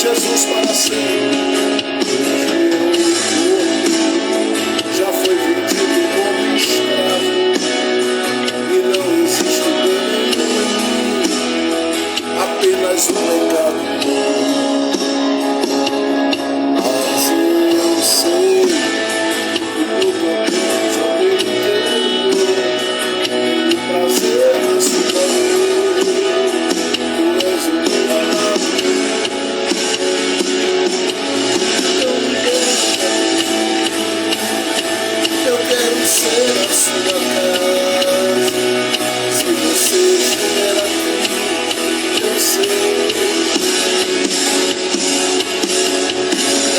Jesus para sempre. Já foi vendido como escravo e não existe nenhum, apenas um pecado. Mas eu sei que no caminho já me entendeu o prazer da sua luz. Tu és o meu amado. Eu quero ser a sua casa. Se você estiver aqui, eu sei.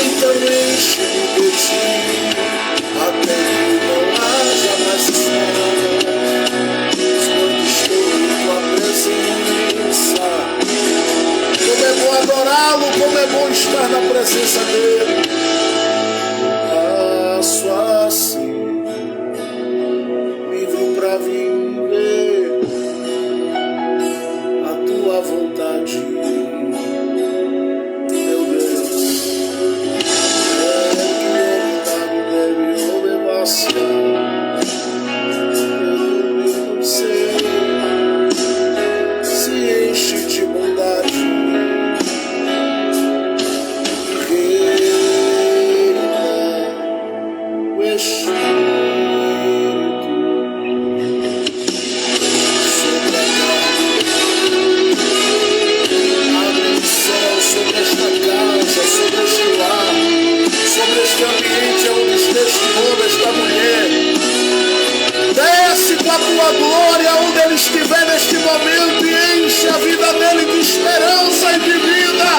Então enche-me de ti, até que não haja mais esperança. Quando estou em tua presença, como é bom adorá-lo, como é bom estar na presença dele. Passo assim, livre pra viver a tua vontade, meu Deus. Quero que minha vontade deve obedecer. Eu não sei se enche de bondade. A tua glória onde ele estiver neste momento e enche a vida dele de esperança e de vida.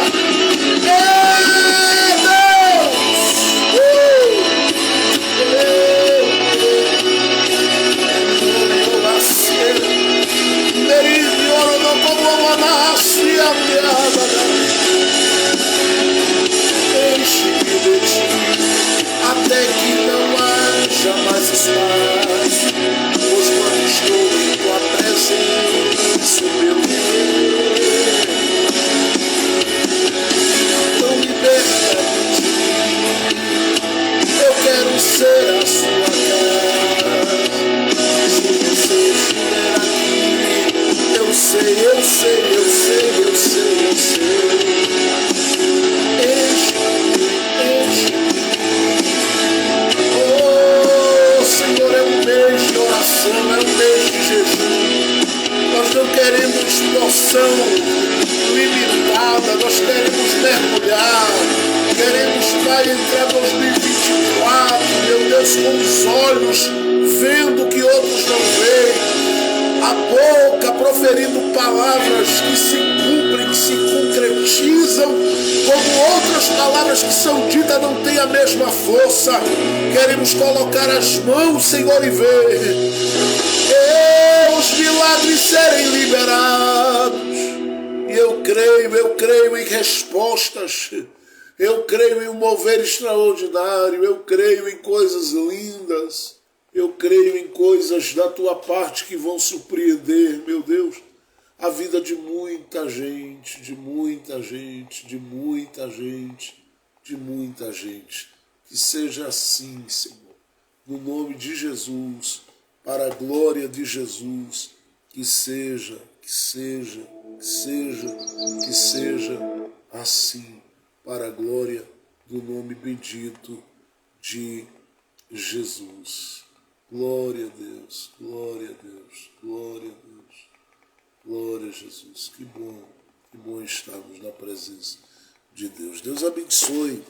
Enche-me de ti até que não haja mais espaço. Pois quando estou em tua presença, meu Deus, não liberta de ti. Eu quero ser a sua casa. Se você estiver aqui, eu sei, eu sei, eu sei, eu sei, eu sei. Enche-me, enche-me. Oh, Senhor, é um mês de oração, é um mês de jejum. Nós não queremos porção limitada, nós queremos mergulhar. Queremos, Pai, entrar em 2024, meu Deus, com os olhos vendo o que outros não veem. A boca proferindo palavras que se cumprem, que se concretizam, como outras palavras que são ditas não têm a mesma força. Queremos colocar as mãos, Senhor, e ver os milagres serem liberados. E eu creio em respostas. Eu creio em um mover extraordinário. Eu creio em coisas lindas. Eu creio em coisas da tua parte que vão surpreender, meu Deus, a vida de muita gente, de muita gente, de muita gente, de muita gente. Que seja assim, Senhor, no nome de Jesus, para a glória de Jesus, que seja assim, para a glória do nome bendito de Jesus. Glória a Deus, glória a Deus, glória a Deus, glória a Jesus. Que bom estarmos na presença de Deus. Deus abençoe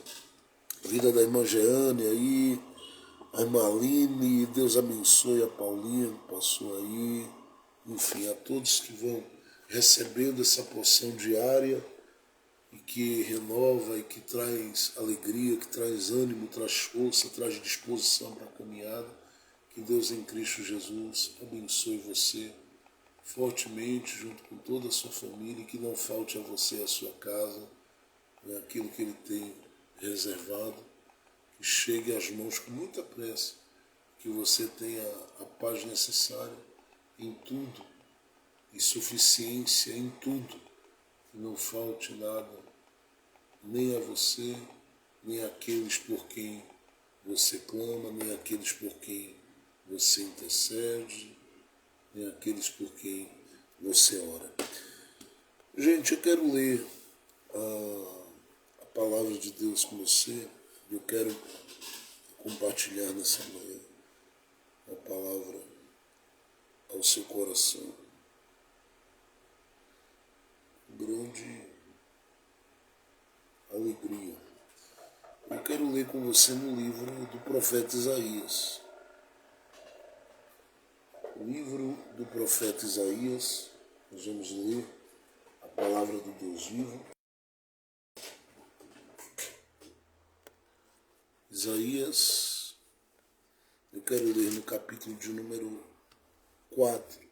a vida da irmã Jeane aí, a irmã Aline, Deus abençoe a Paulinha que passou aí, enfim, a todos que vão recebendo essa porção diária e que renova e que traz alegria, que traz ânimo, traz força, traz disposição para a caminhada. Que Deus em Cristo Jesus abençoe você fortemente, junto com toda a sua família, e que não falte a você e a sua casa, né, aquilo que Ele tem reservado, que chegue às mãos com muita pressa, que você tenha a paz necessária em tudo, e suficiência em tudo, que não falte nada, nem a você, nem àqueles por quem você clama, nem àqueles por quem você intercede, nem àqueles por quem você ora. Gente, eu quero ler a palavra de Deus com você. Eu quero compartilhar nessa manhã a palavra ao seu coração. Grande alegria. Eu quero ler com você no livro do profeta Isaías. Livro do profeta Isaías, nós vamos ler a palavra do Deus vivo. Isaías, eu quero ler no capítulo de número 4.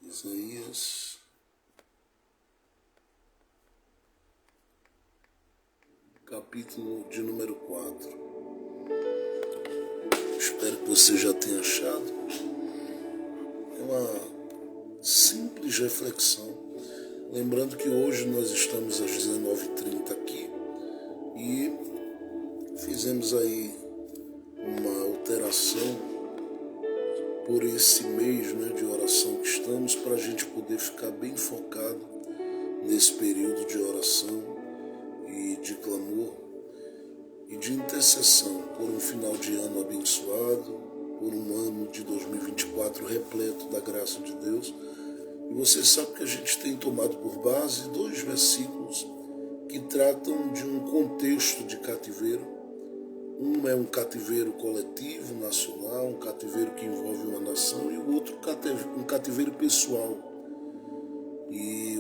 Isaías, capítulo de número 4. Espero que você já tenha achado. É uma simples reflexão. Lembrando que hoje nós estamos às 19h30 aqui e fizemos aí uma alteração por esse mês, né, de oração que estamos, para a gente poder ficar bem focado nesse período de oração e de clamor e de intercessão por um final de ano abençoado, por um ano de 2024 repleto da graça de Deus. E você sabe que a gente tem tomado por base 2 versículos que tratam de um contexto de cativeiro. Um é um cativeiro coletivo, nacional, um cativeiro que envolve uma nação, e o outro um cativeiro pessoal. E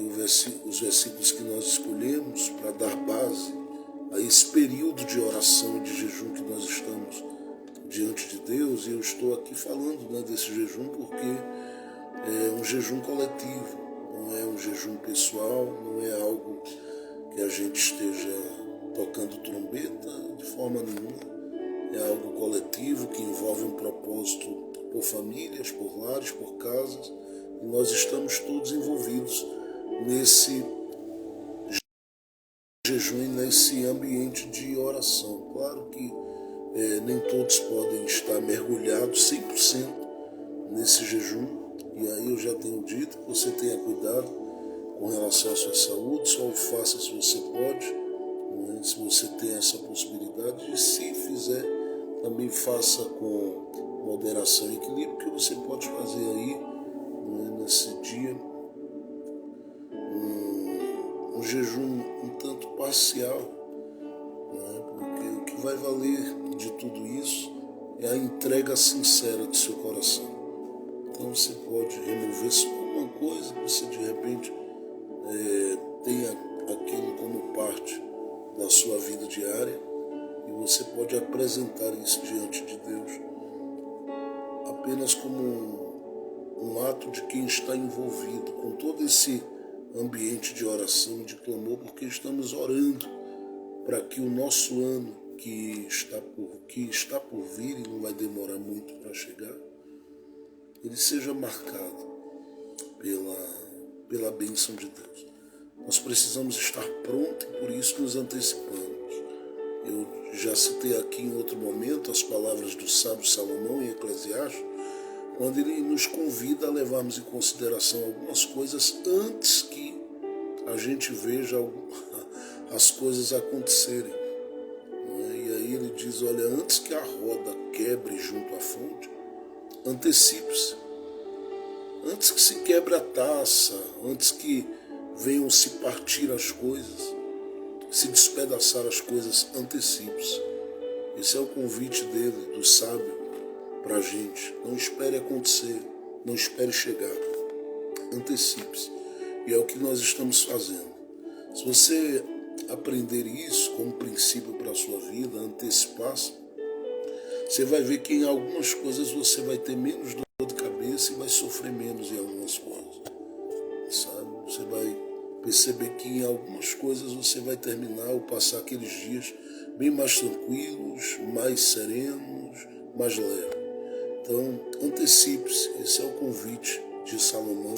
os versículos que nós escolhemos para dar base a esse período de oração e de jejum que nós estamos diante de Deus, e eu estou aqui falando, né, desse jejum porque é um jejum coletivo, não é um jejum pessoal, não é algo que a gente esteja tocando trombeta de forma nenhuma. É algo coletivo que envolve um propósito por famílias, por lares, por casas, e nós estamos todos envolvidos nesse jejum e nesse ambiente de oração. Claro que nem todos podem estar mergulhados 100% nesse jejum, e aí eu já tenho dito que você tenha cuidado com relação à sua saúde, só o faça se você pode, né? Se você tem essa possibilidade, e se fizer, também faça com moderação e equilíbrio, que você pode fazer aí, né, nesse dia um jejum um tanto parcial, né, porque o que vai valer de tudo isso é a entrega sincera do seu coração. Então você pode remover só uma coisa que você de repente tenha aquilo como parte da sua vida diária, e você pode apresentar isso diante de Deus apenas como um ato de quem está envolvido com todo esse ambiente de oração e de clamor, porque estamos orando para que o nosso ano que está por vir, e não vai demorar muito para chegar, ele seja marcado pela bênção de Deus. Nós precisamos estar prontos e por isso nos antecipamos. Eu já citei aqui em outro momento as palavras do sábio Salomão em Eclesiastes, quando ele nos convida a levarmos em consideração algumas coisas antes que a gente veja as coisas acontecerem. E aí ele diz, olha, antes que a roda quebre junto à fonte, antecipe-se. Antes que se quebre a taça, antes que venham se partir as coisas, se despedaçar as coisas, antecipe-se. Esse é o convite dele, do sábio, para a gente. Não espere acontecer, não espere chegar. Antecipe-se. E é o que nós estamos fazendo. Se você aprender isso como princípio para a sua vida, antecipar-se, você vai ver que em algumas coisas você vai ter menos dor de cabeça e vai sofrer menos em algumas coisas. Sabe? Você vai perceber que em algumas coisas você vai terminar ou passar aqueles dias bem mais tranquilos, mais serenos, mais leves. Então, antecipe-se. Esse é o convite de Salomão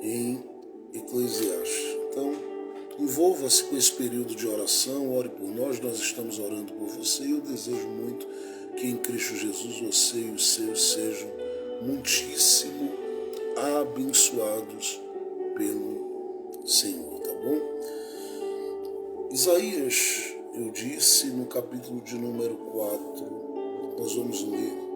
em Eclesiastes. Então, envolva-se com esse período de oração, ore por nós estamos orando por você e eu desejo muito que em Cristo Jesus você e os seus sejam muitíssimo abençoados pelo Senhor, tá bom? Isaías, eu disse no capítulo de número 4, nós vamos ler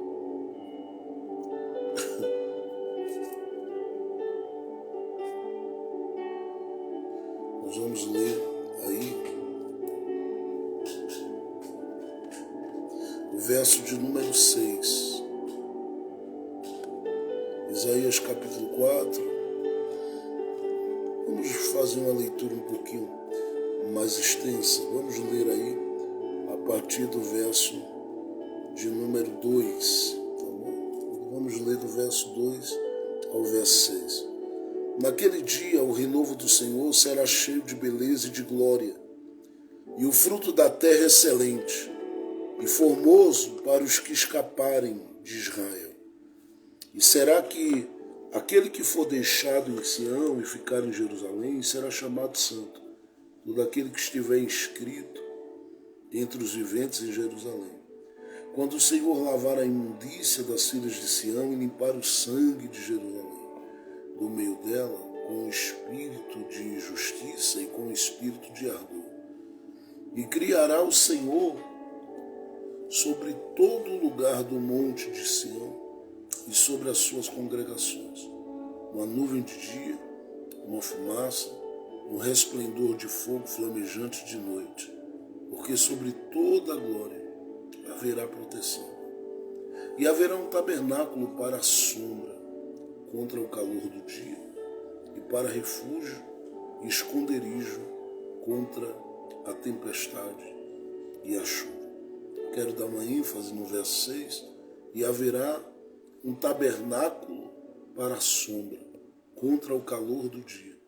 aí o verso de número 6. Isaías capítulo 4. Vamos fazer uma leitura um pouquinho mais extensa. Vamos ler aí a partir do verso de número 2. Tá bom? Vamos ler do verso 2 ao verso 6. Naquele dia o renovo do Senhor será cheio de beleza e de glória, e o fruto da terra excelente e formoso para os que escaparem de Israel. E será que aquele que for deixado em Sião e ficar em Jerusalém será chamado santo, todo aquele que estiver inscrito entre os viventes em Jerusalém. Quando o Senhor lavar a imundícia das filhas de Sião e limpar o sangue de Jerusalém, do meio dela, com o espírito de justiça e com o espírito de ardor. E criará o Senhor sobre todo o lugar do monte de Sião e sobre as suas congregações, uma nuvem de dia, uma fumaça, um resplendor de fogo flamejante de noite, porque sobre toda a glória haverá proteção. E haverá um tabernáculo para a sombra, contra o calor do dia, e para refúgio e esconderijo contra a tempestade e a chuva. Quero dar uma ênfase no verso 6, e haverá um tabernáculo para a sombra, contra o calor do dia,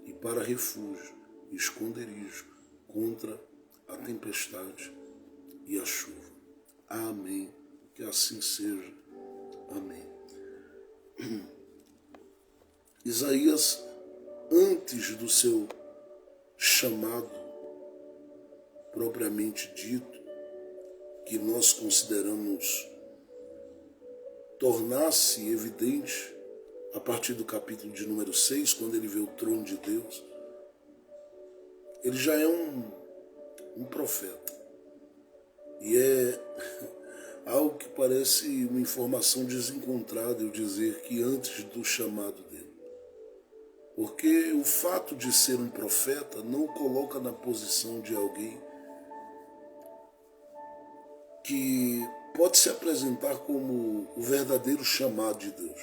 e para refúgio e esconderijo contra a tempestade e a chuva. Amém. Que assim seja. Amém. Isaías, antes do seu chamado propriamente dito, que nós consideramos tornar-se evidente a partir do capítulo de número 6, quando ele vê o trono de Deus, ele já é um profeta. E é algo que parece uma informação desencontrada eu dizer que antes do chamado dele. Porque o fato de ser um profeta não o coloca na posição de alguém que pode se apresentar como o verdadeiro chamado de Deus.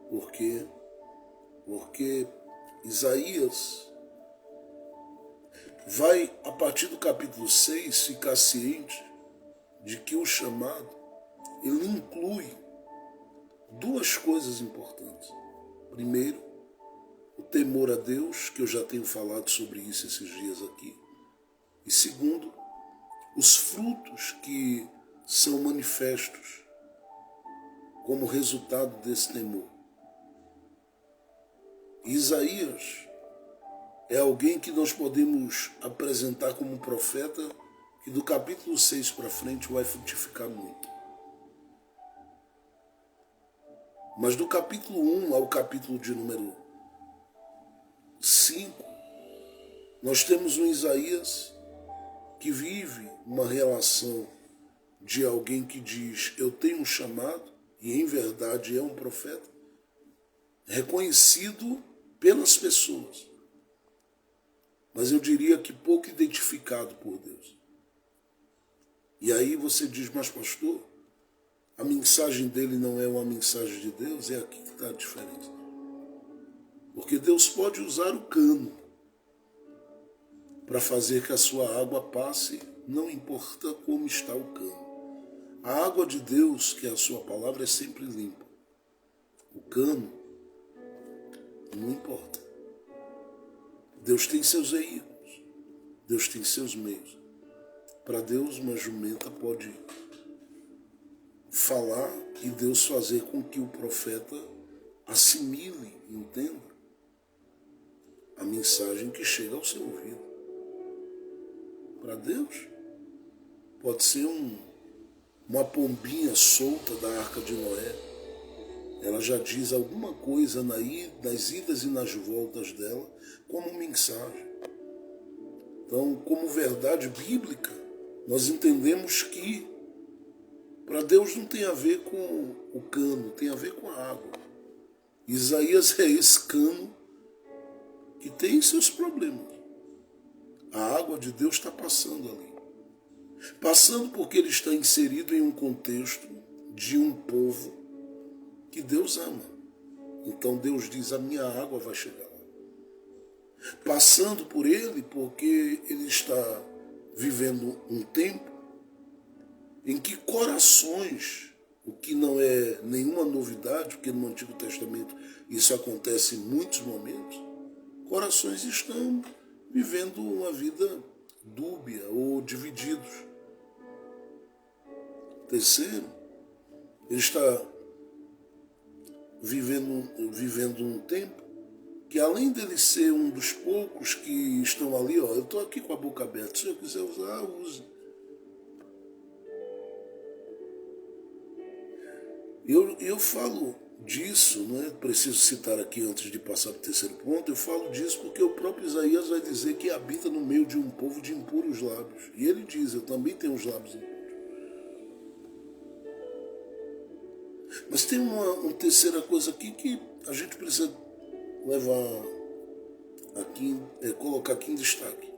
Por quê? Porque Isaías vai, a partir do capítulo 6, ficar ciente de que o chamado, ele inclui duas coisas importantes. Primeiro, o temor a Deus, que eu já tenho falado sobre isso esses dias aqui. E segundo, os frutos que são manifestos como resultado desse temor. Isaías é alguém que nós podemos apresentar como um profeta que do capítulo 6 para frente vai frutificar muito. Mas do capítulo 1 ao capítulo de número 5, nós temos um Isaías que vive uma relação de alguém que diz: eu tenho um chamado, e em verdade é um profeta, reconhecido pelas pessoas, mas eu diria que pouco identificado por Deus. E aí você diz: mas pastor, a mensagem dele não é uma mensagem de Deus? É aqui que está a diferença. Porque Deus pode usar o cano para fazer que a sua água passe, não importa como está o cano. A água de Deus, que é a sua palavra, é sempre limpa. O cano não importa. Deus tem seus veículos, Deus tem seus meios. Para Deus, uma jumenta pode falar e Deus fazer com que o profeta assimile, entenda a mensagem que chega ao seu ouvido. Para Deus, pode ser uma pombinha solta da Arca de Noé. Ela já diz alguma coisa nas idas e nas voltas dela como mensagem. Então, como verdade bíblica, nós entendemos que para Deus não tem a ver com o cano, tem a ver com a água. Isaías é esse cano que tem seus problemas. A água de Deus está passando ali. Passando porque ele está inserido em um contexto de um povo que Deus ama. Então Deus diz, a minha água vai chegar lá. Passando por ele porque ele está vivendo um tempo em que corações, o que não é nenhuma novidade, porque no Antigo Testamento isso acontece em muitos momentos, corações estão vivendo uma vida dúbia ou divididos. Terceiro, ele está vivendo um tempo que, além dele ser um dos poucos que estão ali, eu estou aqui com a boca aberta, se eu quiser usar, use. Eu falo disso, não é preciso citar aqui antes de passar para o terceiro ponto, eu falo disso porque o próprio Isaías vai dizer que habita no meio de um povo de impuros lábios. E ele diz, eu também tenho os lábios impuros. Mas tem uma terceira coisa aqui que a gente precisa levar aqui, colocar aqui em destaque.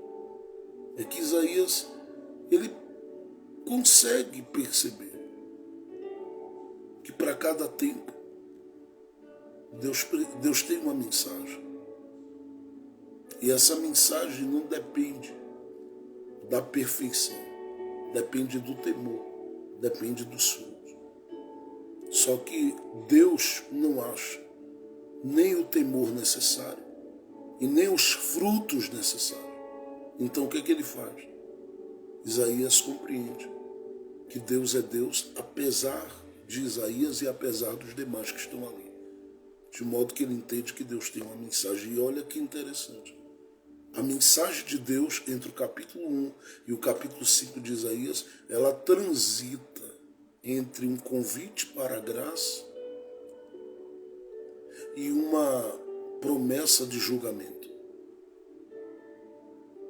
É que Isaías, ele consegue perceber que para cada tempo Deus tem uma mensagem. E essa mensagem não depende da perfeição, depende do temor, depende dos frutos. Só que Deus não acha nem o temor necessário e nem os frutos necessários. Então o que é que ele faz? Isaías compreende que Deus é Deus apesar de Isaías e apesar dos demais que estão ali. De modo que ele entende que Deus tem uma mensagem. E olha que interessante. A mensagem de Deus entre o capítulo 1 e o capítulo 5 de Isaías, ela transita entre um convite para a graça e uma promessa de julgamento.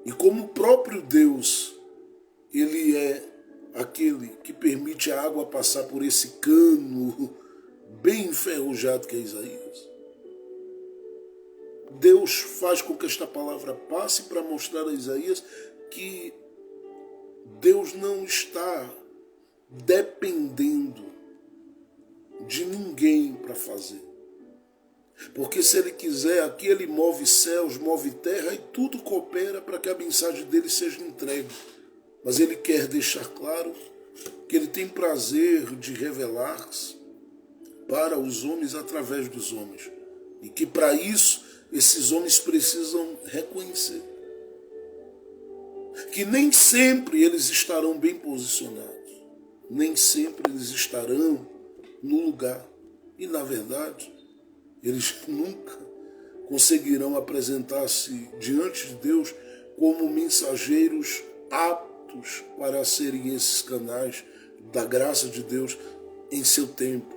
E como o próprio Deus, ele é aquele que permite a água passar por esse cano bem enferrujado que é Isaías, Deus faz com que esta palavra passe para mostrar a Isaías que Deus não está dependendo de ninguém para fazer. Porque se ele quiser, aqui ele move céus, move terra e tudo coopera para que a mensagem dele seja entregue. Mas ele quer deixar claro que ele tem prazer de revelar-se para os homens através dos homens. E que para isso esses homens precisam reconhecer que nem sempre eles estarão bem posicionados. Nem sempre eles estarão no lugar. E, na verdade, eles nunca conseguirão apresentar-se diante de Deus como mensageiros aptos para serem esses canais da graça de Deus em seu tempo.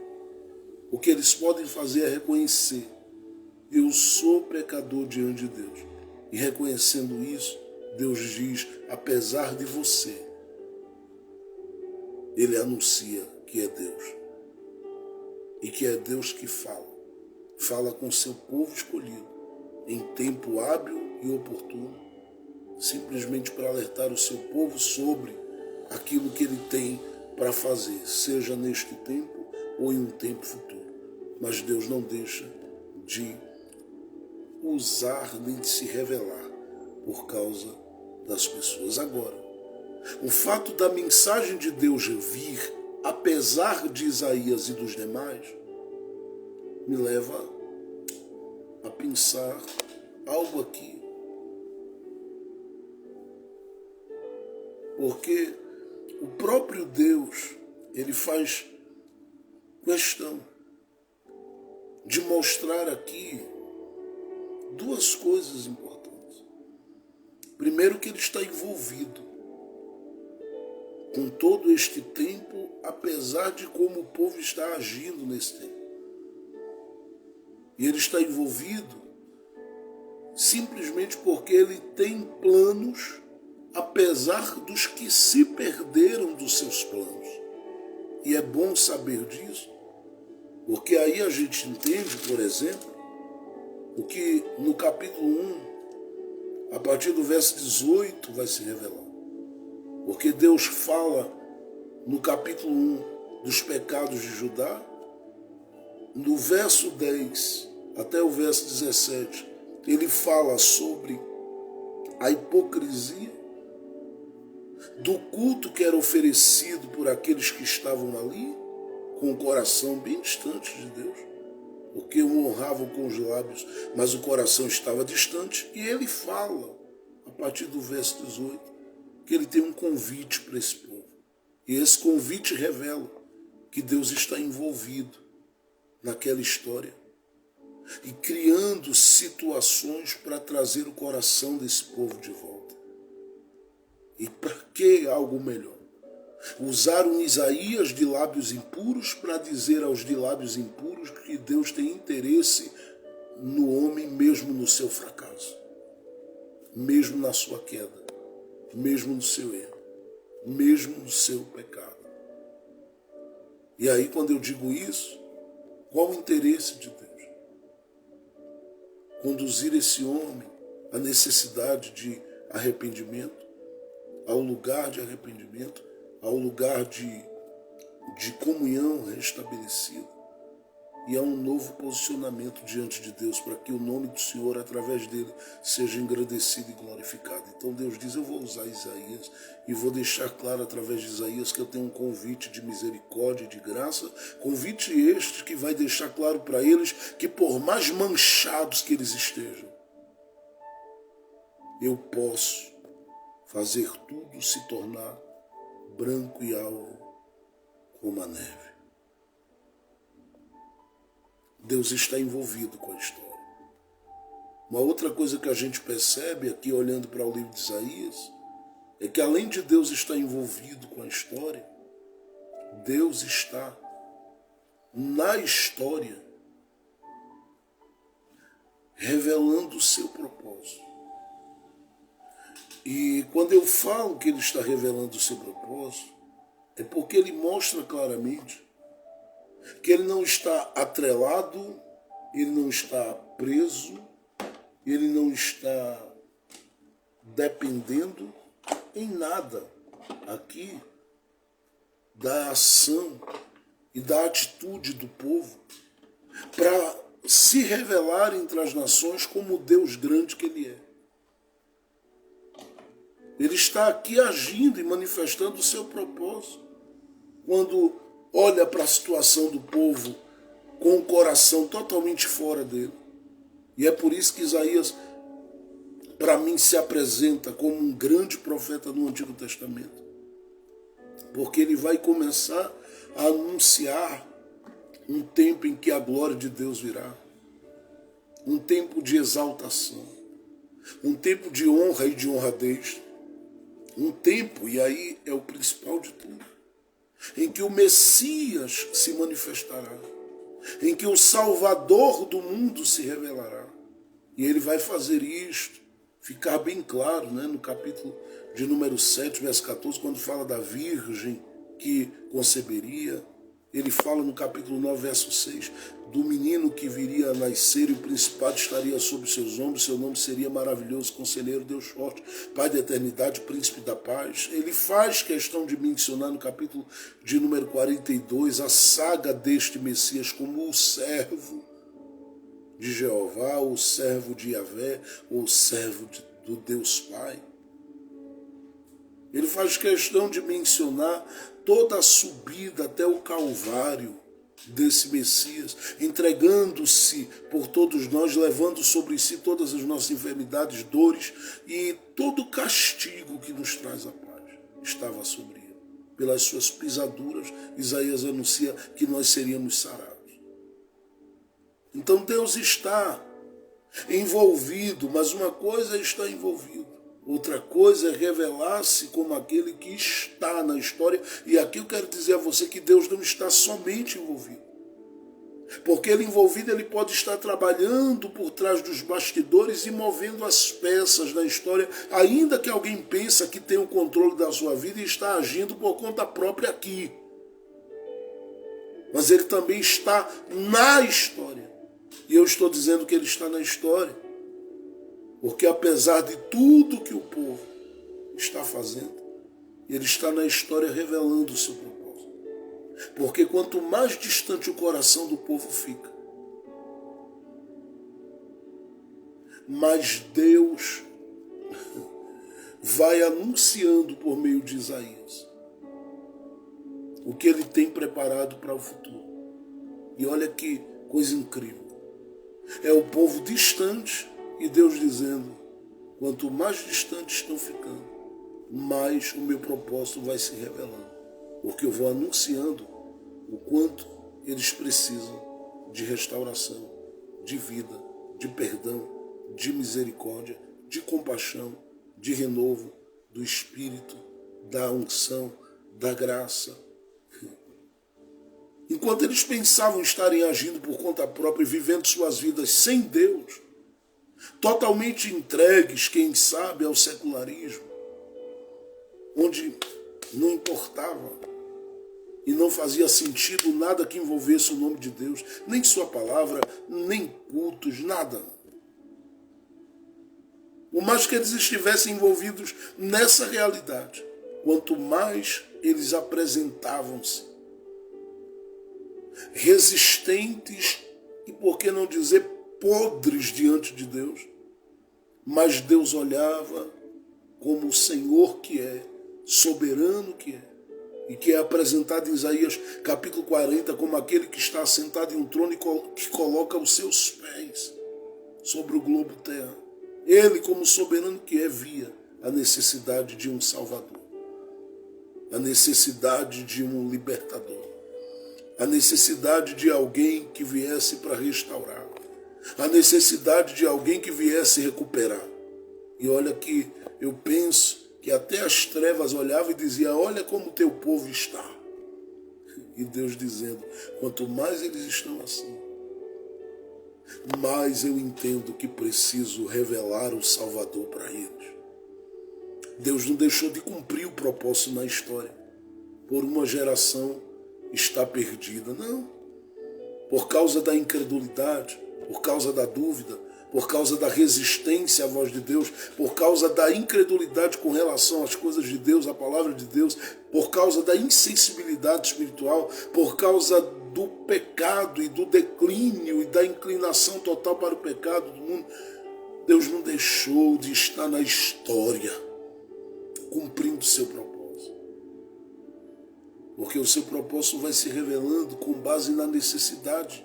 O que eles podem fazer é reconhecer: eu sou pecador diante de Deus. E reconhecendo isso, Deus diz, apesar de você, ele anuncia que é Deus. E que é Deus que fala. Fala com seu povo escolhido, em tempo hábil e oportuno, simplesmente para alertar o seu povo sobre aquilo que ele tem para fazer, seja neste tempo ou em um tempo futuro. Mas Deus não deixa de usar nem de se revelar por causa das pessoas. Agora, o fato da mensagem de Deus vir, apesar de Isaías e dos demais, me leva a pensar algo aqui. Porque o próprio Deus, ele faz questão de mostrar aqui duas coisas importantes. Primeiro, que ele está envolvido com todo este tempo, apesar de como o povo está agindo nesse tempo. E ele está envolvido simplesmente porque ele tem planos, apesar dos que se perderam dos seus planos. E é bom saber disso, porque aí a gente entende, por exemplo, o que no capítulo 1, a partir do verso 18, vai se revelar. Porque Deus fala no capítulo 1 dos pecados de Judá, no verso 10 até o verso 17, ele fala sobre a hipocrisia do culto que era oferecido por aqueles que estavam ali, com o coração bem distante de Deus, porque o honravam com os lábios, mas o coração estava distante. E ele fala, a partir do verso 18, que ele tem um convite para esse povo. E esse convite revela que Deus está envolvido naquela história e criando situações para trazer o coração desse povo de volta. E para que algo melhor? Usaram Isaías de lábios impuros para dizer aos de lábios impuros que Deus tem interesse no homem mesmo no seu fracasso, mesmo na sua queda, mesmo no seu erro, mesmo no seu pecado. E aí, quando eu digo isso, qual o interesse de Deus? Conduzir esse homem à necessidade de arrependimento, ao lugar de arrependimento, ao lugar de comunhão restabelecida e a um novo posicionamento diante de Deus, para que o nome do Senhor, através dele, seja engrandecido e glorificado. Então Deus diz: eu vou usar Isaías e vou deixar claro através de Isaías que eu tenho um convite de misericórdia e de graça, convite este que vai deixar claro para eles que, por mais manchados que eles estejam, eu posso fazer tudo se tornar branco e alvo como a neve. Deus está envolvido com a história. Uma outra coisa que a gente percebe aqui, olhando para o livro de Isaías, é que além de Deus estar envolvido com a história, Deus está na história revelando o seu propósito. E quando eu falo que ele está revelando o seu propósito, é porque ele mostra claramente que ele não está atrelado, ele não está preso, ele não está dependendo em nada aqui da ação e da atitude do povo para se revelar entre as nações como o Deus grande que ele é. Ele está aqui agindo e manifestando o seu propósito. Quando olha para a situação do povo com o coração totalmente fora dele. E é por isso que Isaías, para mim, se apresenta como um grande profeta no Antigo Testamento. Porque ele vai começar a anunciar um tempo em que a glória de Deus virá. Um tempo de exaltação. Um tempo de honra e de honradez. Um tempo, e aí é o principal de tudo, em que o Messias se manifestará, em que o Salvador do mundo se revelará. E ele vai fazer isto, ficar bem claro, né, no capítulo de número 7, verso 14, quando fala da virgem que conceberia. Ele fala no capítulo 9, verso 6, do menino que viria a nascer e o principado estaria sobre seus ombros, seu nome seria maravilhoso, conselheiro, Deus forte, Pai da eternidade, príncipe da paz. Ele faz questão de mencionar no capítulo de número 42 a saga deste Messias como o servo de Jeová, o servo de Yahvé, o servo do Deus Pai. Ele faz questão de mencionar toda a subida até o Calvário desse Messias, entregando-se por todos nós, levando sobre si todas as nossas enfermidades, dores e todo o castigo que nos traz a paz. Estava sobre ele. Pelas suas pisaduras, Isaías anuncia que nós seríamos sarados. Então Deus está envolvido, mas uma coisa é estar envolvido, outra coisa é revelar-se como aquele que está na história. E aqui eu quero dizer a você que Deus não está somente envolvido. Porque ele envolvido, ele pode estar trabalhando por trás dos bastidores e movendo as peças da história, ainda que alguém pense que tem o controle da sua vida e está agindo por conta própria aqui. Mas ele também está na história. E eu estou dizendo que ele está na história, porque apesar de tudo que o povo está fazendo, ele está na história revelando o seu propósito. Porque quanto mais distante o coração do povo fica, mais Deus vai anunciando por meio de Isaías o que ele tem preparado para o futuro. E olha que coisa incrível. É o povo distante e Deus dizendo: quanto mais distante estão ficando, mais o meu propósito vai se revelando. Porque eu vou anunciando o quanto eles precisam de restauração, de vida, de perdão, de misericórdia, de compaixão, de renovo do Espírito, da unção, da graça. Enquanto eles pensavam estarem agindo por conta própria e vivendo suas vidas sem Deus, totalmente entregues, quem sabe, ao secularismo, onde não importava e não fazia sentido nada que envolvesse o nome de Deus, nem sua palavra, nem cultos, nada. Por mais que eles estivessem envolvidos nessa realidade, quanto mais eles apresentavam-se resistentes e, por que não dizer, podres diante de Deus, mas Deus olhava como o Senhor que é, soberano que é, e que é apresentado em Isaías capítulo 40 como aquele que está assentado em um trono e que coloca os seus pés sobre o globo terra. Ele, como soberano que é, via a necessidade de um Salvador, a necessidade de um libertador, a necessidade de alguém que viesse para restaurar, a necessidade de alguém que viesse recuperar. E olha que eu penso que até as trevas olhavam e diziam: olha como o teu povo está. E Deus dizendo: quanto mais eles estão assim, mais eu entendo que preciso revelar o Salvador para eles. Deus não deixou de cumprir o propósito na história por uma geração estar perdida, não. Por causa da incredulidade, por causa da dúvida, por causa da resistência à voz de Deus, por causa da incredulidade com relação às coisas de Deus, à palavra de Deus, por causa da insensibilidade espiritual, por causa do pecado e do declínio e da inclinação total para o pecado do mundo, Deus não deixou de estar na história, cumprindo seu propósito. Porque o seu propósito vai se revelando com base na necessidade.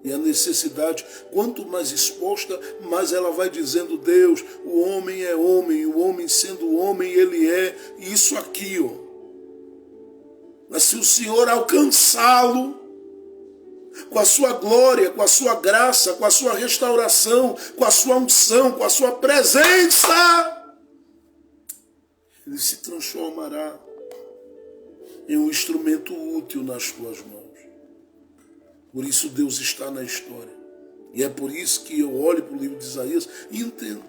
E a necessidade, quanto mais exposta, mais ela vai dizendo: Deus, o homem é homem, e o homem sendo homem, ele é isso aqui, ó. Mas se o Senhor alcançá-lo com a sua glória, com a sua graça, com a sua restauração, com a sua unção, com a sua presença, ele se transformará em um instrumento útil nas tuas mãos. Por isso Deus está na história. E é por isso que eu olho para o livro de Isaías e entendo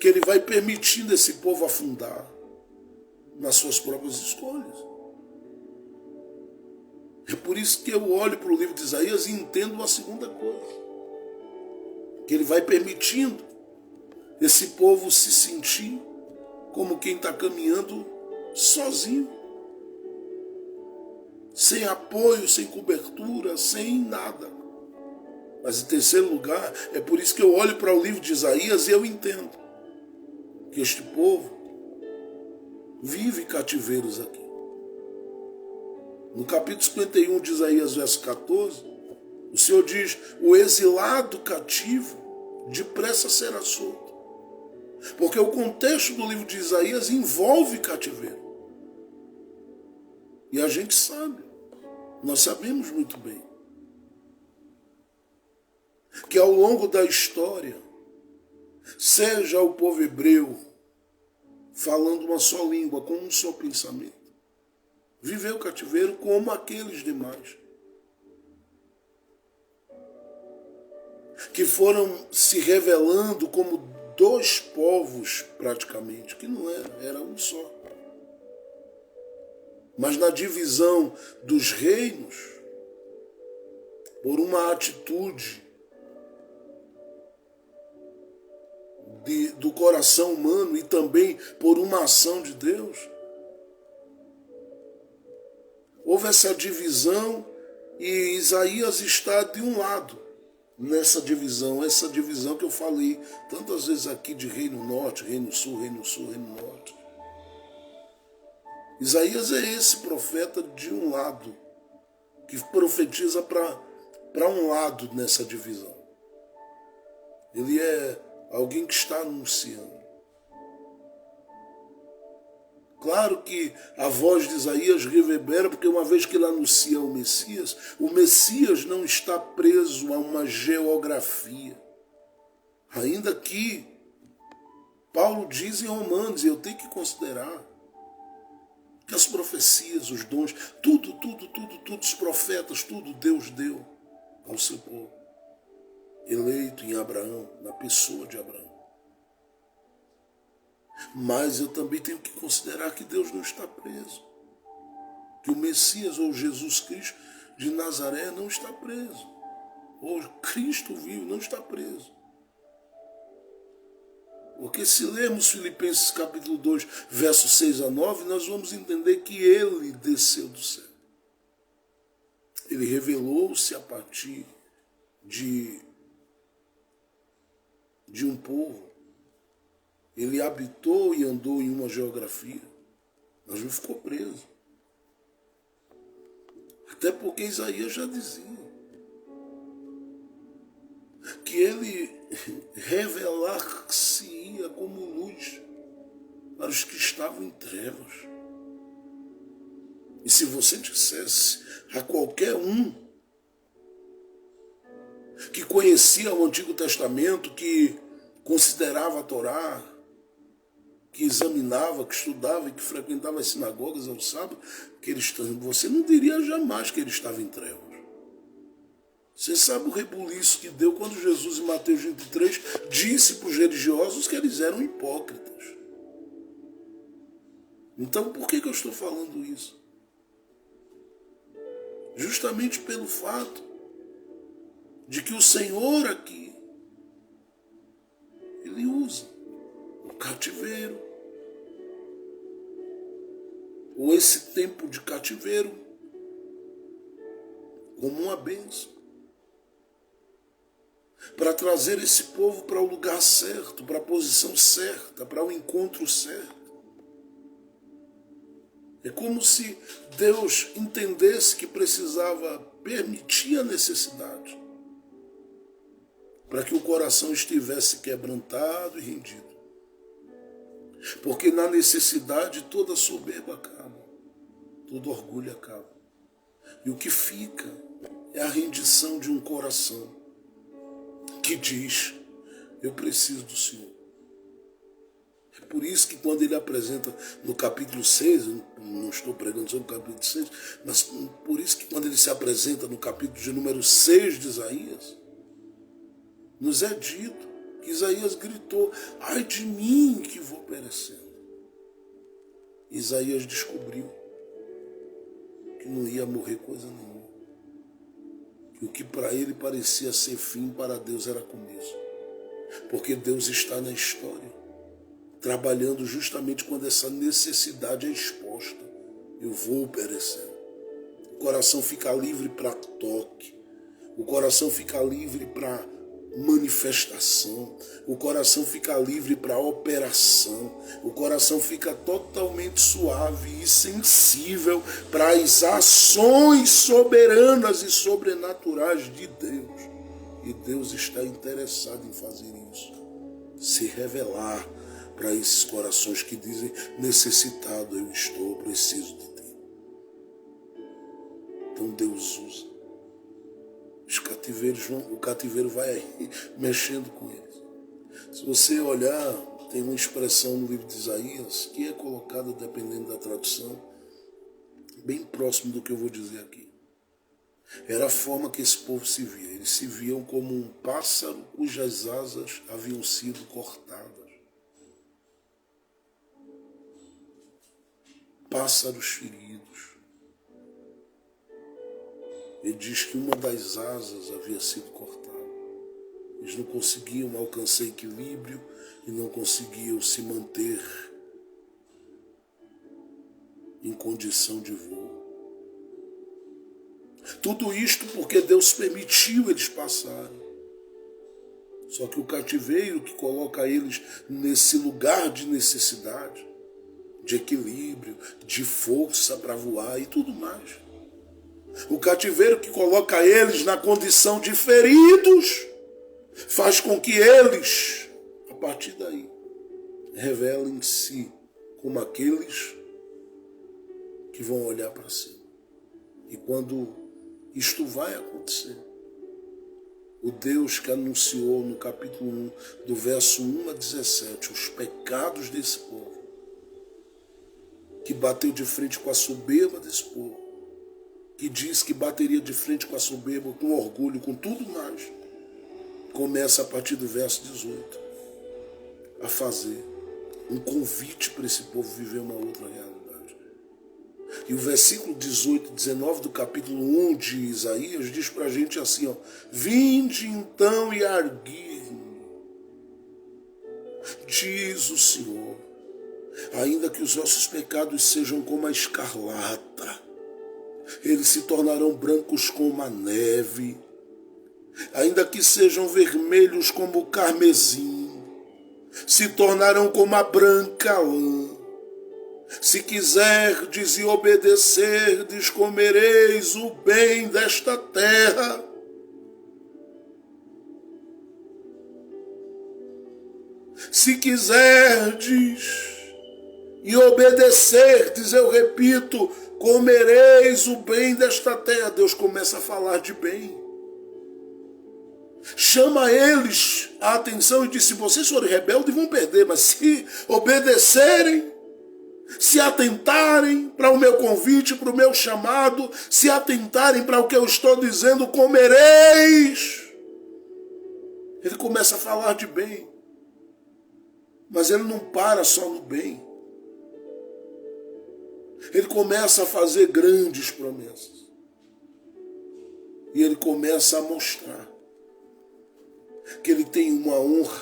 que ele vai permitindo esse povo afundar nas suas próprias escolhas. É por isso que eu olho para o livro de Isaías e entendo uma segunda coisa. Que ele vai permitindo esse povo se sentir como quem está caminhando sozinho, sem apoio, sem cobertura, sem nada. Mas em terceiro lugar, é por isso que eu olho para o livro de Isaías e eu entendo que este povo vive cativeiros aqui. No capítulo 51 de Isaías, verso 14, o Senhor diz: o exilado cativo depressa será solto. Porque o contexto do livro de Isaías envolve cativeiro. E a gente sabe Nós sabemos muito bem que ao longo da história, seja o povo hebreu falando uma só língua, com um só pensamento, viveu o cativeiro como aqueles demais, que foram se revelando como dois povos praticamente, que não era um só. Mas na divisão dos reinos, por uma atitude do coração humano e também por uma ação de Deus, houve essa divisão e Isaías está de um lado nessa divisão, essa divisão que eu falei tantas vezes aqui de reino norte, reino sul, reino sul, reino norte. Isaías é esse profeta de um lado, que profetiza para um lado nessa divisão. Ele é alguém que está anunciando. Claro que a voz de Isaías reverbera, porque uma vez que ele anuncia o Messias não está preso a uma geografia. Ainda que Paulo diz em Romanos, e eu tenho que considerar, que as profecias, os dons, tudo, os profetas, tudo Deus deu ao seu povo, eleito em Abraão, na pessoa de Abraão. Mas eu também tenho que considerar que Deus não está preso, que o Messias ou Jesus Cristo de Nazaré não está preso, ou Cristo vivo não está preso. Porque se lermos Filipenses capítulo 2, versos 6 a 9, nós vamos entender que ele desceu do céu. Ele revelou-se a partir de um povo. Ele habitou e andou em uma geografia, mas não ficou preso. Até porque Isaías já dizia que ele revelar-se-ia como luz para os que estavam em trevas. E se você dissesse a qualquer um que conhecia o Antigo Testamento, que considerava a Torá, que examinava, que estudava e que frequentava as sinagogas ao sábado, você não diria jamais que ele estava em trevas. Você sabe o rebuliço que deu quando Jesus, em Mateus 23, disse para os religiosos que eles eram hipócritas. Então, por que eu estou falando isso? Justamente pelo fato de que o Senhor aqui, ele usa o cativeiro, ou esse tempo de cativeiro, como uma bênção, para trazer esse povo para o lugar certo, para a posição certa, para o encontro certo. É como se Deus entendesse que precisava permitir a necessidade para que o coração estivesse quebrantado e rendido. Porque na necessidade toda soberba acaba, todo orgulho acaba. E o que fica é a rendição de um coração que diz, eu preciso do Senhor. É por isso que quando ele apresenta no capítulo 6, eu não estou pregando sobre o capítulo 6, mas por isso que quando ele se apresenta no capítulo de número 6 de Isaías, nos é dito que Isaías gritou, ai de mim que vou perecendo. Isaías descobriu que não ia morrer coisa nenhuma. Que o que para ele parecia ser fim, para Deus era começo. Porque Deus está na história, trabalhando justamente quando essa necessidade é exposta. Eu vou perecendo. O coração fica livre para toque. O coração fica livre para manifestação. O coração fica livre para operação. O coração fica totalmente suave e sensível para as ações soberanas e sobrenaturais de Deus. E Deus está interessado em fazer isso. Se revelar para esses corações que dizem, necessitado eu estou, preciso de ti. Então Deus usa. Os cativeiros o cativeiro vai aí, mexendo com eles. Se você olhar, tem uma expressão no livro de Isaías que é colocada, dependendo da tradução, bem próximo do que eu vou dizer aqui. Era a forma que esse povo se via. Eles se viam como um pássaro cujas asas haviam sido cortadas. Pássaros feridos. Ele diz que uma das asas havia sido cortada. Eles não conseguiam alcançar equilíbrio e não conseguiam se manter em condição de voo. Tudo isto porque Deus permitiu eles passarem. Só que o cativeiro que coloca eles nesse lugar de necessidade, de equilíbrio, de força para voar e tudo mais. O cativeiro que coloca eles na condição de feridos faz com que eles, a partir daí, revelem-se como aqueles que vão olhar para cima. E quando isto vai acontecer, o Deus que anunciou no capítulo 1, do verso 1 a 17, os pecados desse povo, que bateu de frente com a soberba desse povo, que diz que bateria de frente com a soberba, com orgulho, com tudo mais, começa a partir do verso 18 a fazer um convite para esse povo viver uma outra realidade. E o versículo 18 e 19 do capítulo 1 de Isaías diz para a gente assim, ó: vinde então e arguir-me, diz o Senhor, ainda que os vossos pecados sejam como a escarlata, eles se tornarão brancos como a neve, ainda que sejam vermelhos como o carmesim, se tornarão como a branca lã. Se quiserdes e obedecerdes, comereis o bem desta terra. Se quiserdes e obedecerdes, eu repito, comereis o bem desta terra. Deus começa a falar de bem. Chama eles a atenção e diz: se vocês forem rebeldes vão perder, mas se obedecerem, se atentarem para o meu convite, para o meu chamado, se atentarem para o que eu estou dizendo, comereis. Ele começa a falar de bem, mas ele não para só no bem. Ele começa a fazer grandes promessas. E ele começa a mostrar que ele tem uma honra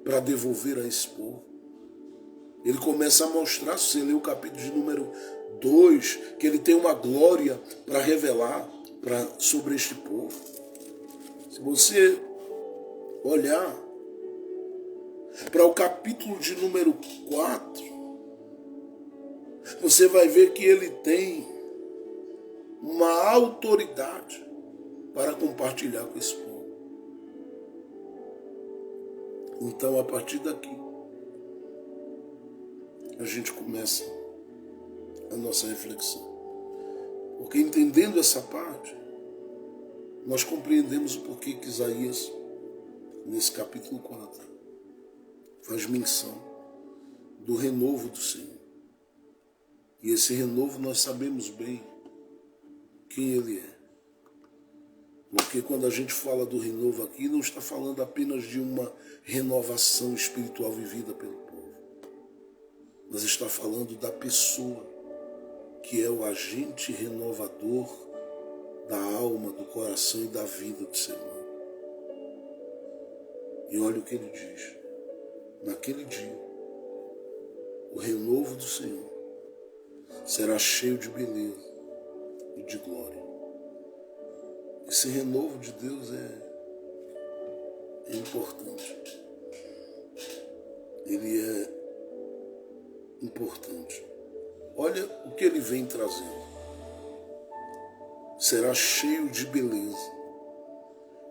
para devolver a esse povo. Ele começa a mostrar, se você ler o capítulo de número 2, que ele tem uma glória para revelar sobre este povo. Se você olhar para o capítulo de número 4, você vai ver que ele tem uma autoridade para compartilhar com esse povo. Então, a partir daqui, a gente começa a nossa reflexão. Porque entendendo essa parte, nós compreendemos o porquê que Isaías, nesse capítulo 4, faz menção do renovo do Senhor. E esse renovo nós sabemos bem quem Ele é. Porque quando a gente fala do renovo aqui, não está falando apenas de uma renovação espiritual vivida pelo povo, mas está falando da pessoa que é o agente renovador da alma, do coração e da vida do ser humano. E olha o que ele diz: naquele dia, o renovo do Senhor será cheio de beleza e de glória. Esse renovo de Deus é importante. Ele é importante. Olha o que ele vem trazendo. Será cheio de beleza,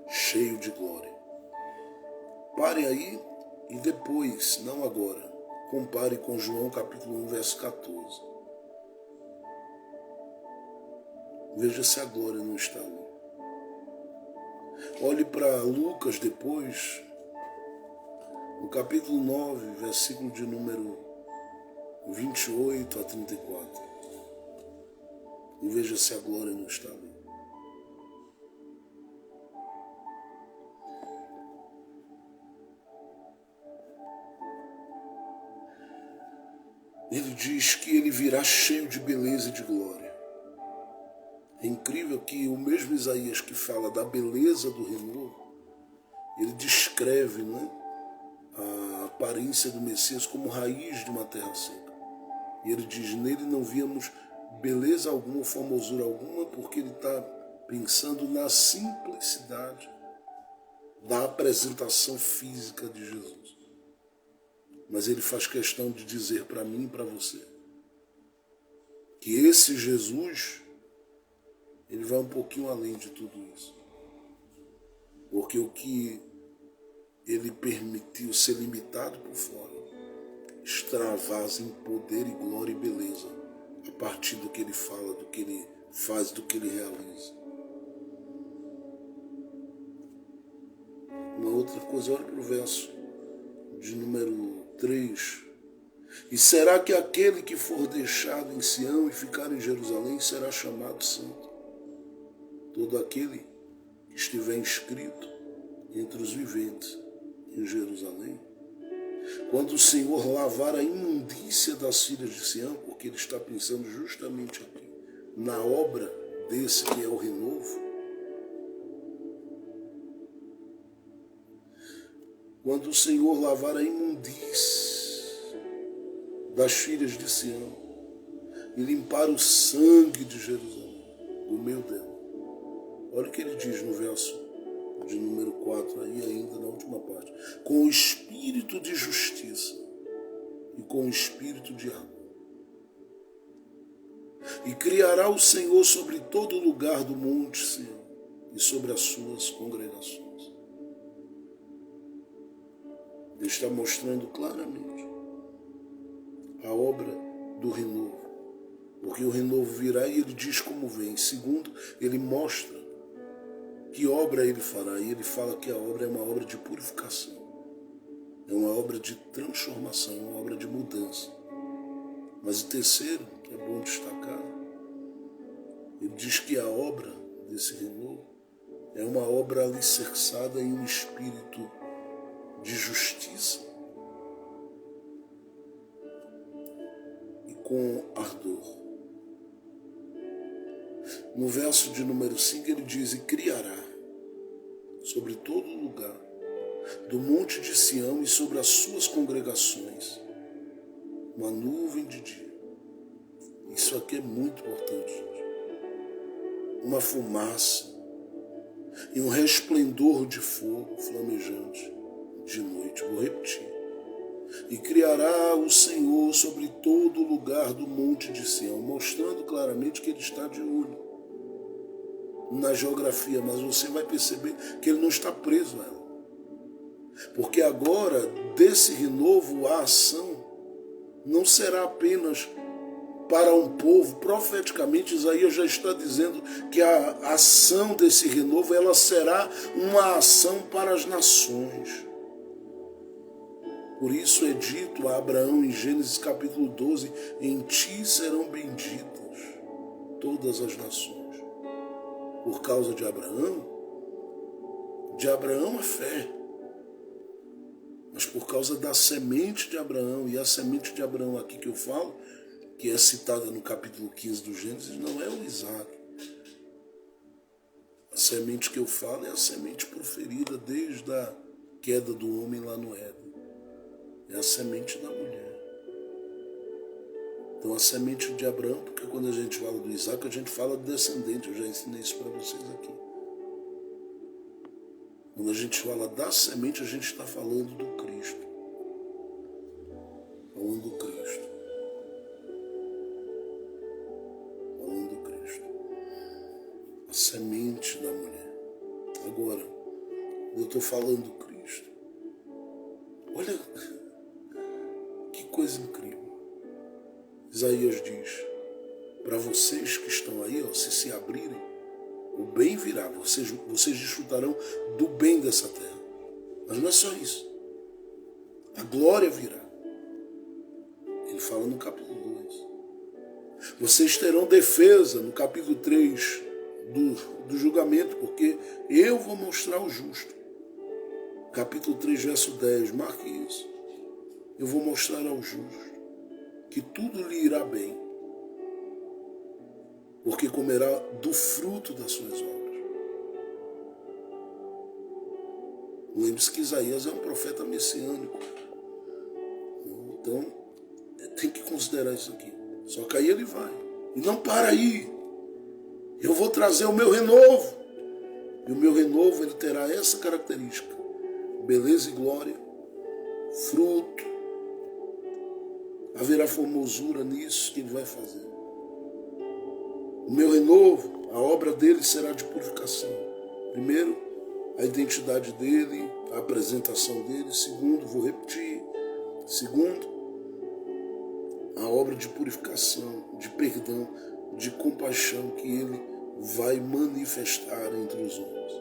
cheio de glória. Pare aí e depois, não agora, compare com João capítulo 1, verso 14. Veja se a glória não está ali. Olhe para Lucas depois, no capítulo 9, versículo de número 28 a 34. E veja se a glória não está ali. Ele diz que ele virá cheio de beleza e de glória. É incrível que o mesmo Isaías que fala da beleza do renovo, ele descreve, a aparência do Messias como raiz de uma terra seca. E ele diz, nele não víamos beleza alguma, formosura alguma, porque ele está pensando na simplicidade da apresentação física de Jesus. Mas ele faz questão de dizer para mim e para você que esse Jesus, ele vai um pouquinho além de tudo isso. Porque o que ele permitiu ser limitado por fora, extravasa em poder e glória e beleza, a partir do que ele fala, do que ele faz, do que ele realiza. Uma outra coisa, olha para o verso de número 3. E será que aquele que for deixado em Sião e ficar em Jerusalém será chamado santo? Todo aquele que estiver inscrito entre os viventes em Jerusalém. Quando o Senhor lavar a imundícia das filhas de Sião, porque ele está pensando justamente aqui na obra desse que é o renovo. Quando o Senhor lavar a imundícia das filhas de Sião e limpar o sangue de Jerusalém, do meio dela. Olha o que ele diz no verso de número 4, aí ainda na última parte. Com o espírito de justiça e com o espírito de amor. E criará o Senhor sobre todo o lugar do monte Sião e sobre as suas congregações. Ele está mostrando claramente a obra do renovo. Porque o renovo virá e ele diz como vem. Segundo, ele mostra que obra ele fará. E ele fala que a obra é uma obra de purificação. É uma obra de transformação, é uma obra de mudança. Mas o terceiro, que é bom destacar, ele diz que a obra desse renovo é uma obra alicerçada em um espírito de justiça e com ardor. No verso de número 5 ele diz, e criará sobre todo lugar do monte de Sião e sobre as suas congregações uma nuvem de dia. Isso aqui é muito importante, gente. Uma fumaça e um resplendor de fogo flamejante de noite. Vou repetir. E criará o Senhor sobre todo o lugar do monte de Sião, mostrando claramente que ele está de olho na geografia, mas você vai perceber que ele não está preso a ela. Porque agora, desse renovo, a ação não será apenas para um povo. Profeticamente, Isaías já está dizendo que a ação desse renovo ela será uma ação para as nações. Por isso é dito a Abraão em Gênesis capítulo 12, em ti serão benditas todas as nações. Por causa de Abraão é fé. Mas por causa da semente de Abraão, e a semente de Abraão aqui que eu falo, que é citada no capítulo 15 do Gênesis, não é o Isaac. A semente que eu falo é a semente proferida desde a queda do homem lá no Éden. É a semente da mulher. Então a semente de Abraão, porque quando a gente fala do Isaac, a gente fala do descendente, eu já ensinei isso para vocês aqui. Quando a gente fala da semente, a gente está falando do Cristo. Falando do Cristo. Falando do Cristo. A semente da mulher. Agora, eu estou falando do Cristo. Olha que coisa incrível. Isaías diz, para vocês que estão aí, ó, se abrirem, o bem virá. Vocês desfrutarão do bem dessa terra. Mas não é só isso. A glória virá. Ele fala no capítulo 2. Vocês terão defesa no capítulo 3 do julgamento, porque eu vou mostrar o justo. Capítulo 3, verso 10, marque isso. Eu vou mostrar ao justo que tudo lhe irá bem, porque comerá do fruto das suas obras. Lembre-se que Isaías é um profeta messiânico. Então, tem que considerar isso aqui. Só que aí ele vai. E não para aí. Eu vou trazer o meu renovo. E o meu renovo, ele terá essa característica. Beleza e glória. Fruto. Haverá formosura nisso que ele vai fazer. O meu renovo, a obra dele será de purificação. Primeiro, a identidade dele, a apresentação dele. Segundo, vou repetir. Segundo, a obra de purificação, de perdão, de compaixão que ele vai manifestar entre os homens.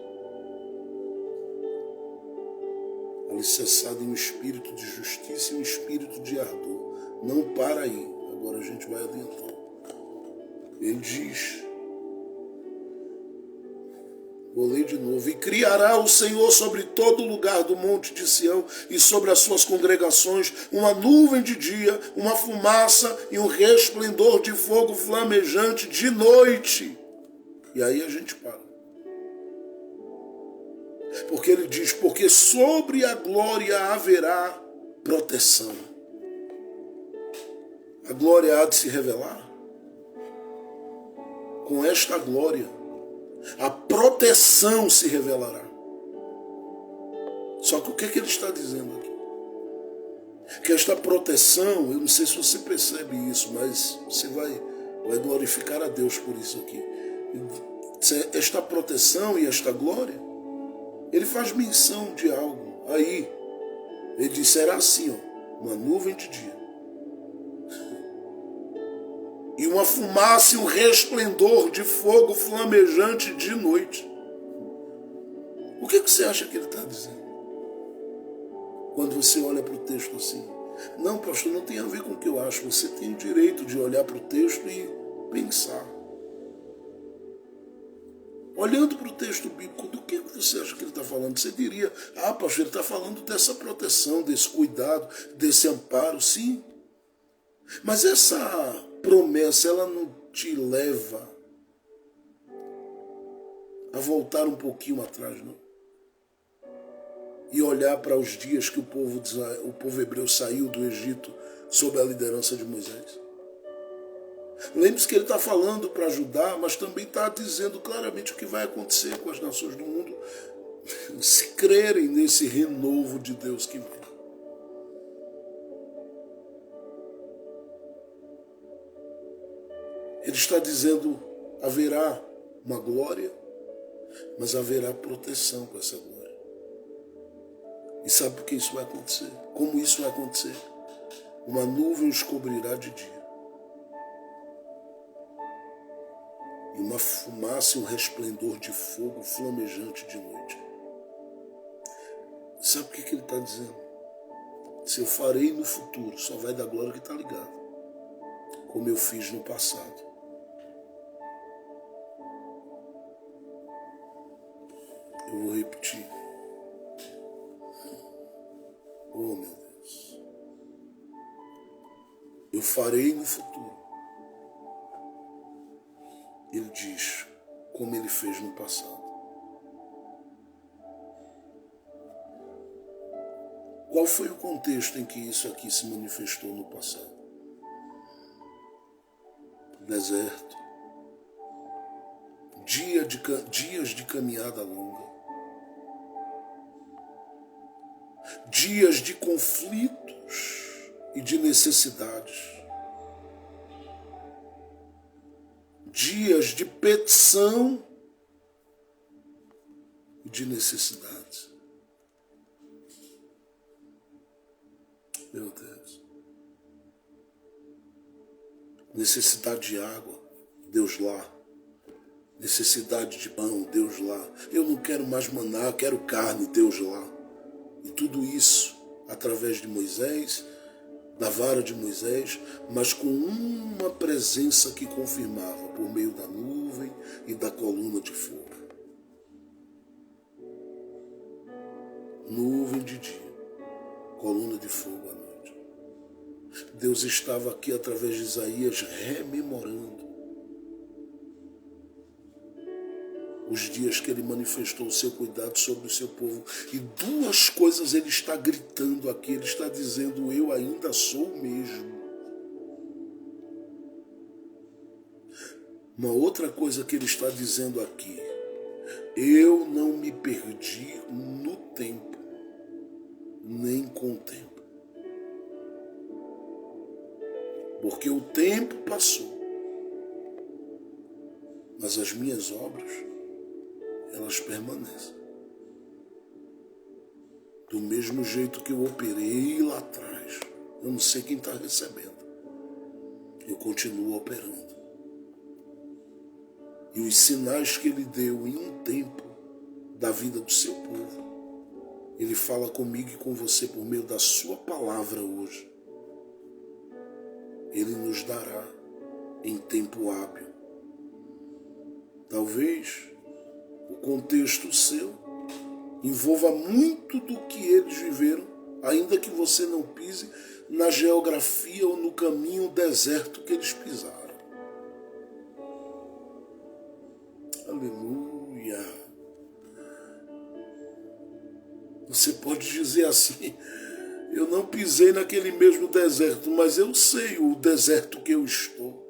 Alicerçado em um espírito de justiça e um espírito de ardor. Não para aí. Agora a gente vai adiantar. Ele diz, vou ler de novo, e criará o Senhor sobre todo lugar do monte de Sião e sobre as suas congregações uma nuvem de dia, uma fumaça e um resplendor de fogo flamejante de noite. E aí a gente para. Porque ele diz, porque sobre a glória haverá proteção. A glória há de se revelar. Com esta glória, a proteção se revelará. Só que o que é que ele está dizendo aqui? Que esta proteção, eu não sei se você percebe isso, mas você vai glorificar a Deus por isso aqui. Esta proteção e esta glória, ele faz menção de algo. Aí, ele diz, será assim, ó, uma nuvem de dia. E uma fumaça e um resplendor de fogo flamejante de noite. O que você acha que ele está dizendo? Quando você olha para o texto assim. Não, pastor, não tem a ver com o que eu acho. Você tem o direito de olhar para o texto e pensar. Olhando para o texto bíblico, do que você acha que ele está falando? Você diria, pastor, ele está falando dessa proteção, desse cuidado, desse amparo, sim. Mas essa promessa, ela não te leva a voltar um pouquinho atrás, não? E olhar para os dias que o povo hebreu saiu do Egito sob a liderança de Moisés. Lembre-se que ele está falando para Judá, mas também está dizendo claramente o que vai acontecer com as nações do mundo se crerem nesse renovo de Deus que vem. Ele está dizendo, haverá uma glória, mas haverá proteção com essa glória. E sabe por que isso vai acontecer? Como isso vai acontecer? Uma nuvem os cobrirá de dia. E uma fumaça e um resplendor de fogo flamejante de noite. Sabe o que ele está dizendo? Se eu farei no futuro, só vai dar glória que está ligado. Como eu fiz no passado. Eu vou repetir. Oh, meu Deus. Eu farei no futuro. Ele diz, como ele fez no passado. Qual foi o contexto em que isso aqui se manifestou no passado? Deserto. Dias de caminhada longa. Dias de conflitos e de necessidades. Dias de petição e de necessidades. Meu Deus. Necessidade de água. Deus lá. Necessidade de pão, Deus lá. Eu não quero mais maná, eu quero carne, Deus lá. E tudo isso através de Moisés, da vara de Moisés, mas com uma presença que confirmava por meio da nuvem e da coluna de fogo. Nuvem de dia, coluna de fogo à noite. Deus estava aqui através de Isaías rememorando os dias que ele manifestou o seu cuidado sobre o seu povo. E duas coisas ele está gritando aqui. Ele está dizendo: eu ainda sou o mesmo. Uma outra coisa que ele está dizendo aqui: eu não me perdi no tempo, nem com o tempo. Porque o tempo passou, mas as minhas obras, elas permanecem. Do mesmo jeito que eu operei lá atrás, eu não sei quem está recebendo, eu continuo operando. E os sinais que ele deu em um tempo da vida do seu povo, ele fala comigo e com você por meio da sua palavra hoje. Ele nos dará em tempo hábil. Talvez o contexto seu envolva muito do que eles viveram, ainda que você não pise na geografia ou no caminho deserto que eles pisaram. Aleluia. Você pode dizer assim: eu não pisei naquele mesmo deserto, mas eu sei o deserto que eu estou.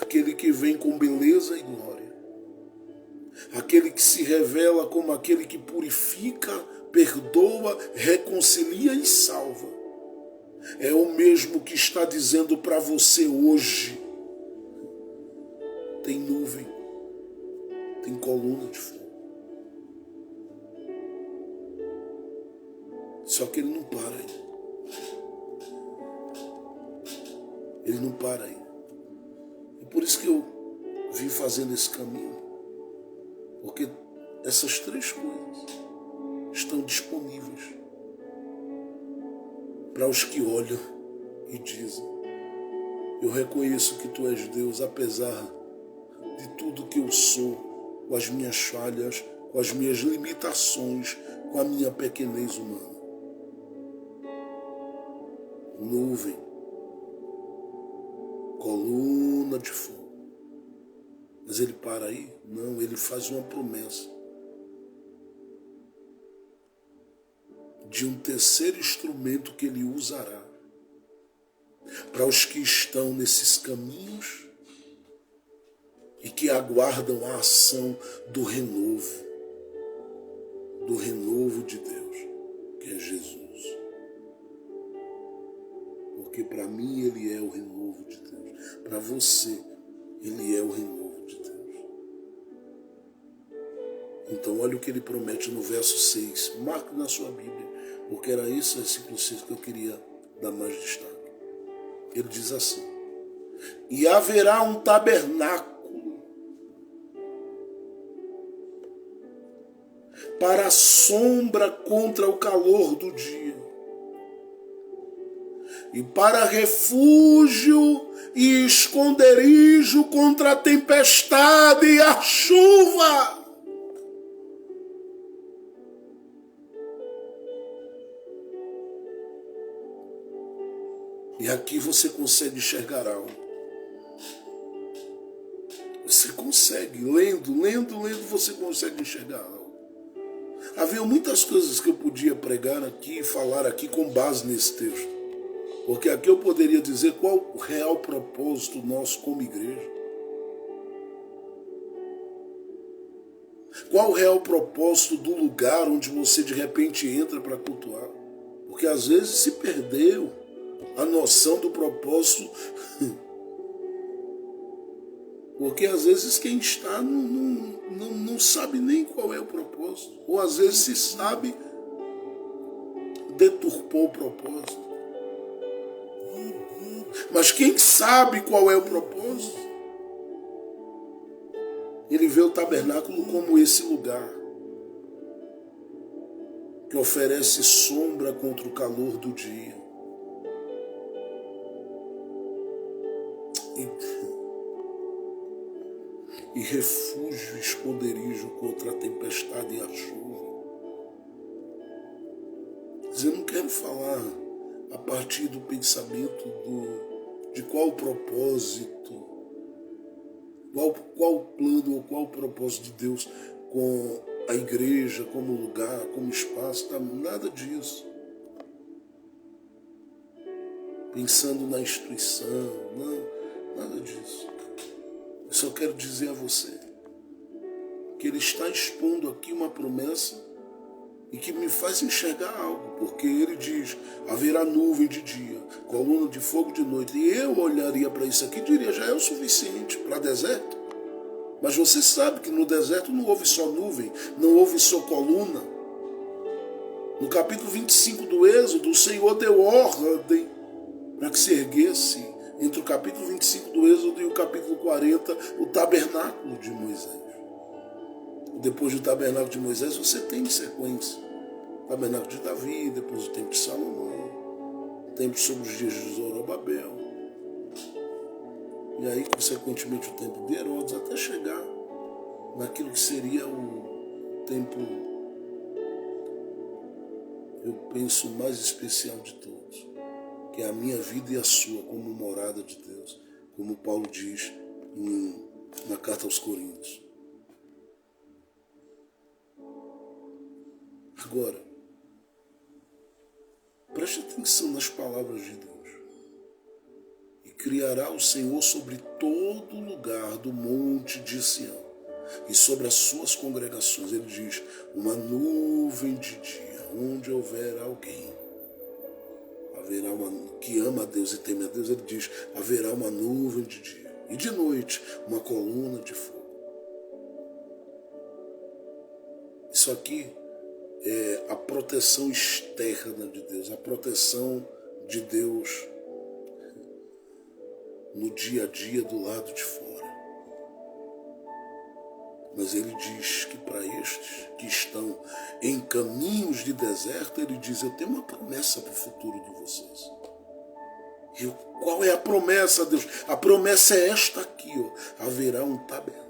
Aquele que vem com beleza e glória. Aquele que se revela como aquele que purifica, perdoa, reconcilia e salva. É o mesmo que está dizendo para você hoje. Tem nuvem, tem coluna de fogo. Só que ele não para aí. Ele não para aí. É por isso que eu vim fazendo esse caminho. Porque essas três coisas estão disponíveis para os que olham e dizem: eu reconheço que tu és Deus, apesar de tudo que eu sou, com as minhas falhas, com as minhas limitações, com a minha pequenez humana. Nuvem, coluna de fogo. Mas ele para aí? Não, ele faz uma promessa de um terceiro instrumento que ele usará para os que estão nesses caminhos e que aguardam a ação do renovo de Deus, que é Jesus. Porque para mim ele é o renovo de Deus. Para você, ele é o renovo de Deus. Então olha o que ele promete no verso 6. Marque na sua Bíblia, porque era esse versículo 6 que eu queria dar mais destaque. Ele diz assim: e haverá um tabernáculo para a sombra contra o calor do dia, e para refúgio e esconderijo contra a tempestade e a chuva. E aqui você consegue enxergar algo. Você consegue, lendo, você consegue enxergar algo. Havia muitas coisas que eu podia pregar aqui e falar aqui com base nesse texto. Porque aqui eu poderia dizer qual o real propósito nosso como igreja. Qual o real propósito do lugar onde você de repente entra para cultuar. Porque às vezes se perdeu a noção do propósito. Porque às vezes quem está não sabe nem qual é o propósito. Ou às vezes se sabe, deturpou o propósito. Mas quem sabe qual é o propósito? Ele vê o tabernáculo como esse lugar que oferece sombra contra o calor do dia. E refúgio e esconderijo contra a tempestade e a chuva. Mas eu não quero falar a partir do pensamento de qual o propósito, qual o plano ou qual o propósito de Deus com a igreja como lugar, como espaço, nada disso. Pensando na instituição, não, nada disso. Eu só quero dizer a você que ele está expondo aqui uma promessa e que me faz enxergar algo, porque ele diz, haverá nuvem de dia, coluna de fogo de noite, e eu olharia para isso aqui e diria, já é o suficiente para deserto. Mas você sabe que no deserto não houve só nuvem, não houve só coluna. No capítulo 25 do Êxodo, o Senhor deu ordem para que se erguesse, entre o capítulo 25 do Êxodo e o capítulo 40, o tabernáculo de Moisés. Depois do tabernáculo de Moisés, você tem em sequência o tabernáculo de Davi, depois o templo de Salomão, o templo sobre os dias de Zorobabel, e aí, consequentemente, o templo de Herodes, até chegar naquilo que seria o templo, eu penso, mais especial de todos, que é a minha vida e a sua como morada de Deus, como Paulo diz na carta aos Coríntios. Agora, preste atenção nas palavras de Deus. E criará o Senhor sobre todo lugar do monte de Sião e sobre as suas congregações. Ele diz, uma nuvem de dia, onde houver alguém, haverá que ama a Deus e teme a Deus, ele diz, haverá uma nuvem de dia. E de noite, uma coluna de fogo. Isso aqui é a proteção externa de Deus, a proteção de Deus no dia a dia do lado de fora. Mas ele diz que para estes que estão em caminhos de deserto, ele diz, eu tenho uma promessa para o futuro de vocês. E qual é a promessa, Deus? A promessa é esta aqui, ó, haverá um tabernáculo.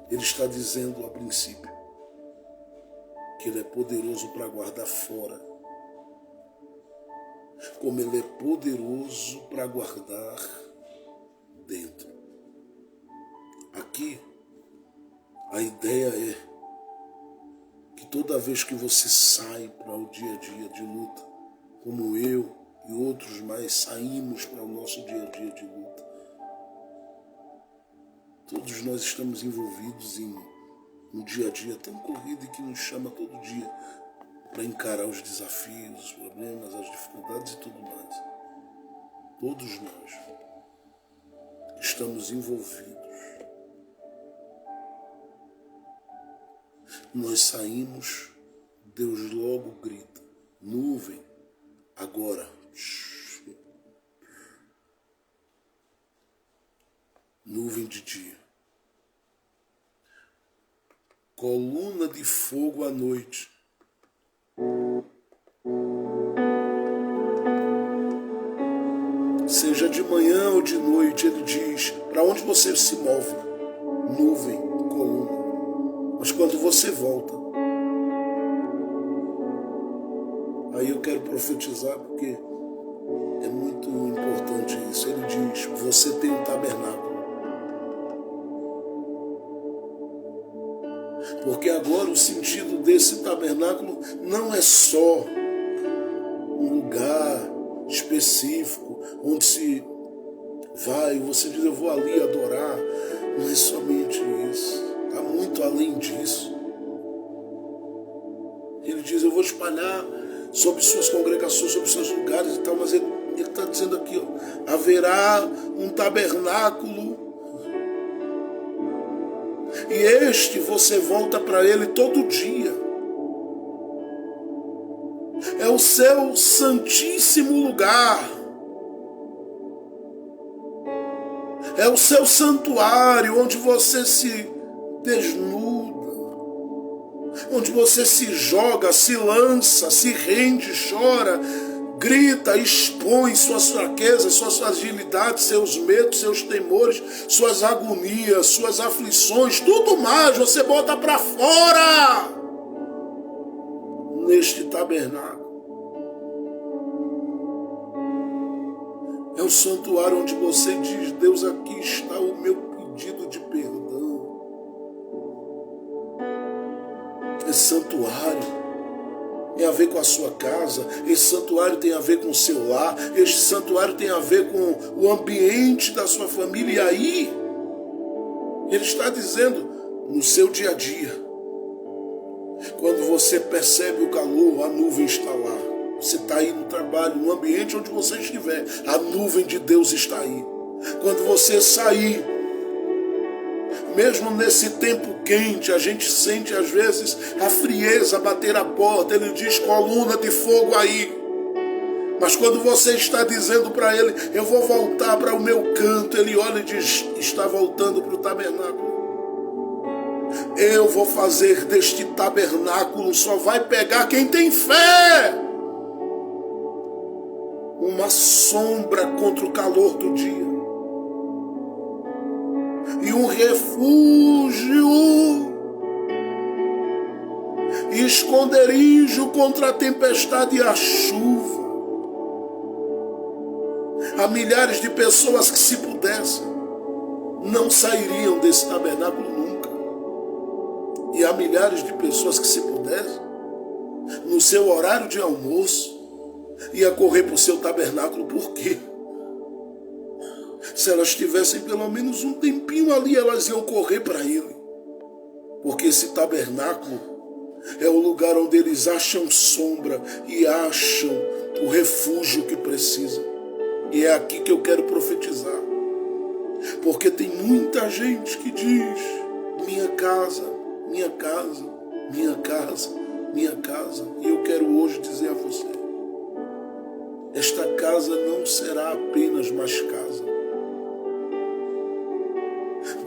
Ele está dizendo a princípio que ele é poderoso para guardar fora, como ele é poderoso para guardar dentro. Aqui, a ideia é que toda vez que você sai para o dia a dia de luta, como eu e outros mais saímos para o nosso dia a dia de luta, todos nós estamos envolvidos em um dia a dia tão corrido e que nos chama todo dia para encarar os desafios, os problemas, as dificuldades e tudo mais. Todos nós estamos envolvidos. Nós saímos, Deus logo grita, nuvem, agora. Nuvem de dia. Coluna de fogo à noite. Seja de manhã ou de noite, ele diz, para onde você se move? Nuvem, coluna. Mas quando você volta, aí eu quero profetizar porque é muito importante isso. Ele diz, você tem um tabernáculo. Porque agora o sentido desse tabernáculo não é só um lugar específico onde se vai, você diz, eu vou ali adorar. Não é somente isso. Está muito além disso. Ele diz, eu vou espalhar sobre suas congregações, sobre seus lugares e tal, mas ele está dizendo aqui, ó, haverá um tabernáculo e este você volta para ele todo dia. É seu santíssimo lugar. É o seu santuário onde você se desnuda, onde você se joga, se lança, se rende, chora, grita, expõe suas fraquezas, suas fragilidades, seus medos, seus temores, suas agonias, suas aflições, tudo mais você bota para fora neste tabernáculo. É o santuário onde você diz: Deus, aqui está o meu pedido de perdão. Esse santuário tem a ver com a sua casa, esse santuário tem a ver com o seu lar, esse santuário tem a ver com o ambiente da sua família. E aí, ele está dizendo, no seu dia a dia, quando você percebe o calor, a nuvem está lá. Você está aí no trabalho, no ambiente onde você estiver, a nuvem de Deus está aí. Quando você sair, mesmo nesse tempo quente, a gente sente às vezes a frieza bater a porta. Ele diz: coluna de fogo aí. Mas quando você está dizendo para ele: eu vou voltar para o meu canto, ele olha e diz: está voltando para o tabernáculo. Eu vou fazer deste tabernáculo, só vai pegar quem tem fé, uma sombra contra o calor do dia e um refúgio e esconderijo contra a tempestade e a chuva. Há milhares de pessoas que, se pudessem, não sairiam desse tabernáculo nunca. E há milhares de pessoas que, se pudessem, no seu horário de almoço, ia correr para o seu tabernáculo. Por quê? Se elas tivessem pelo menos um tempinho ali, elas iam correr para ele. Porque esse tabernáculo é o lugar onde eles acham sombra e acham o refúgio que precisam. E é aqui que eu quero profetizar. Porque tem muita gente que diz: minha casa, minha casa, minha casa, minha casa. E eu quero hoje dizer a você: esta casa não será apenas mais casa.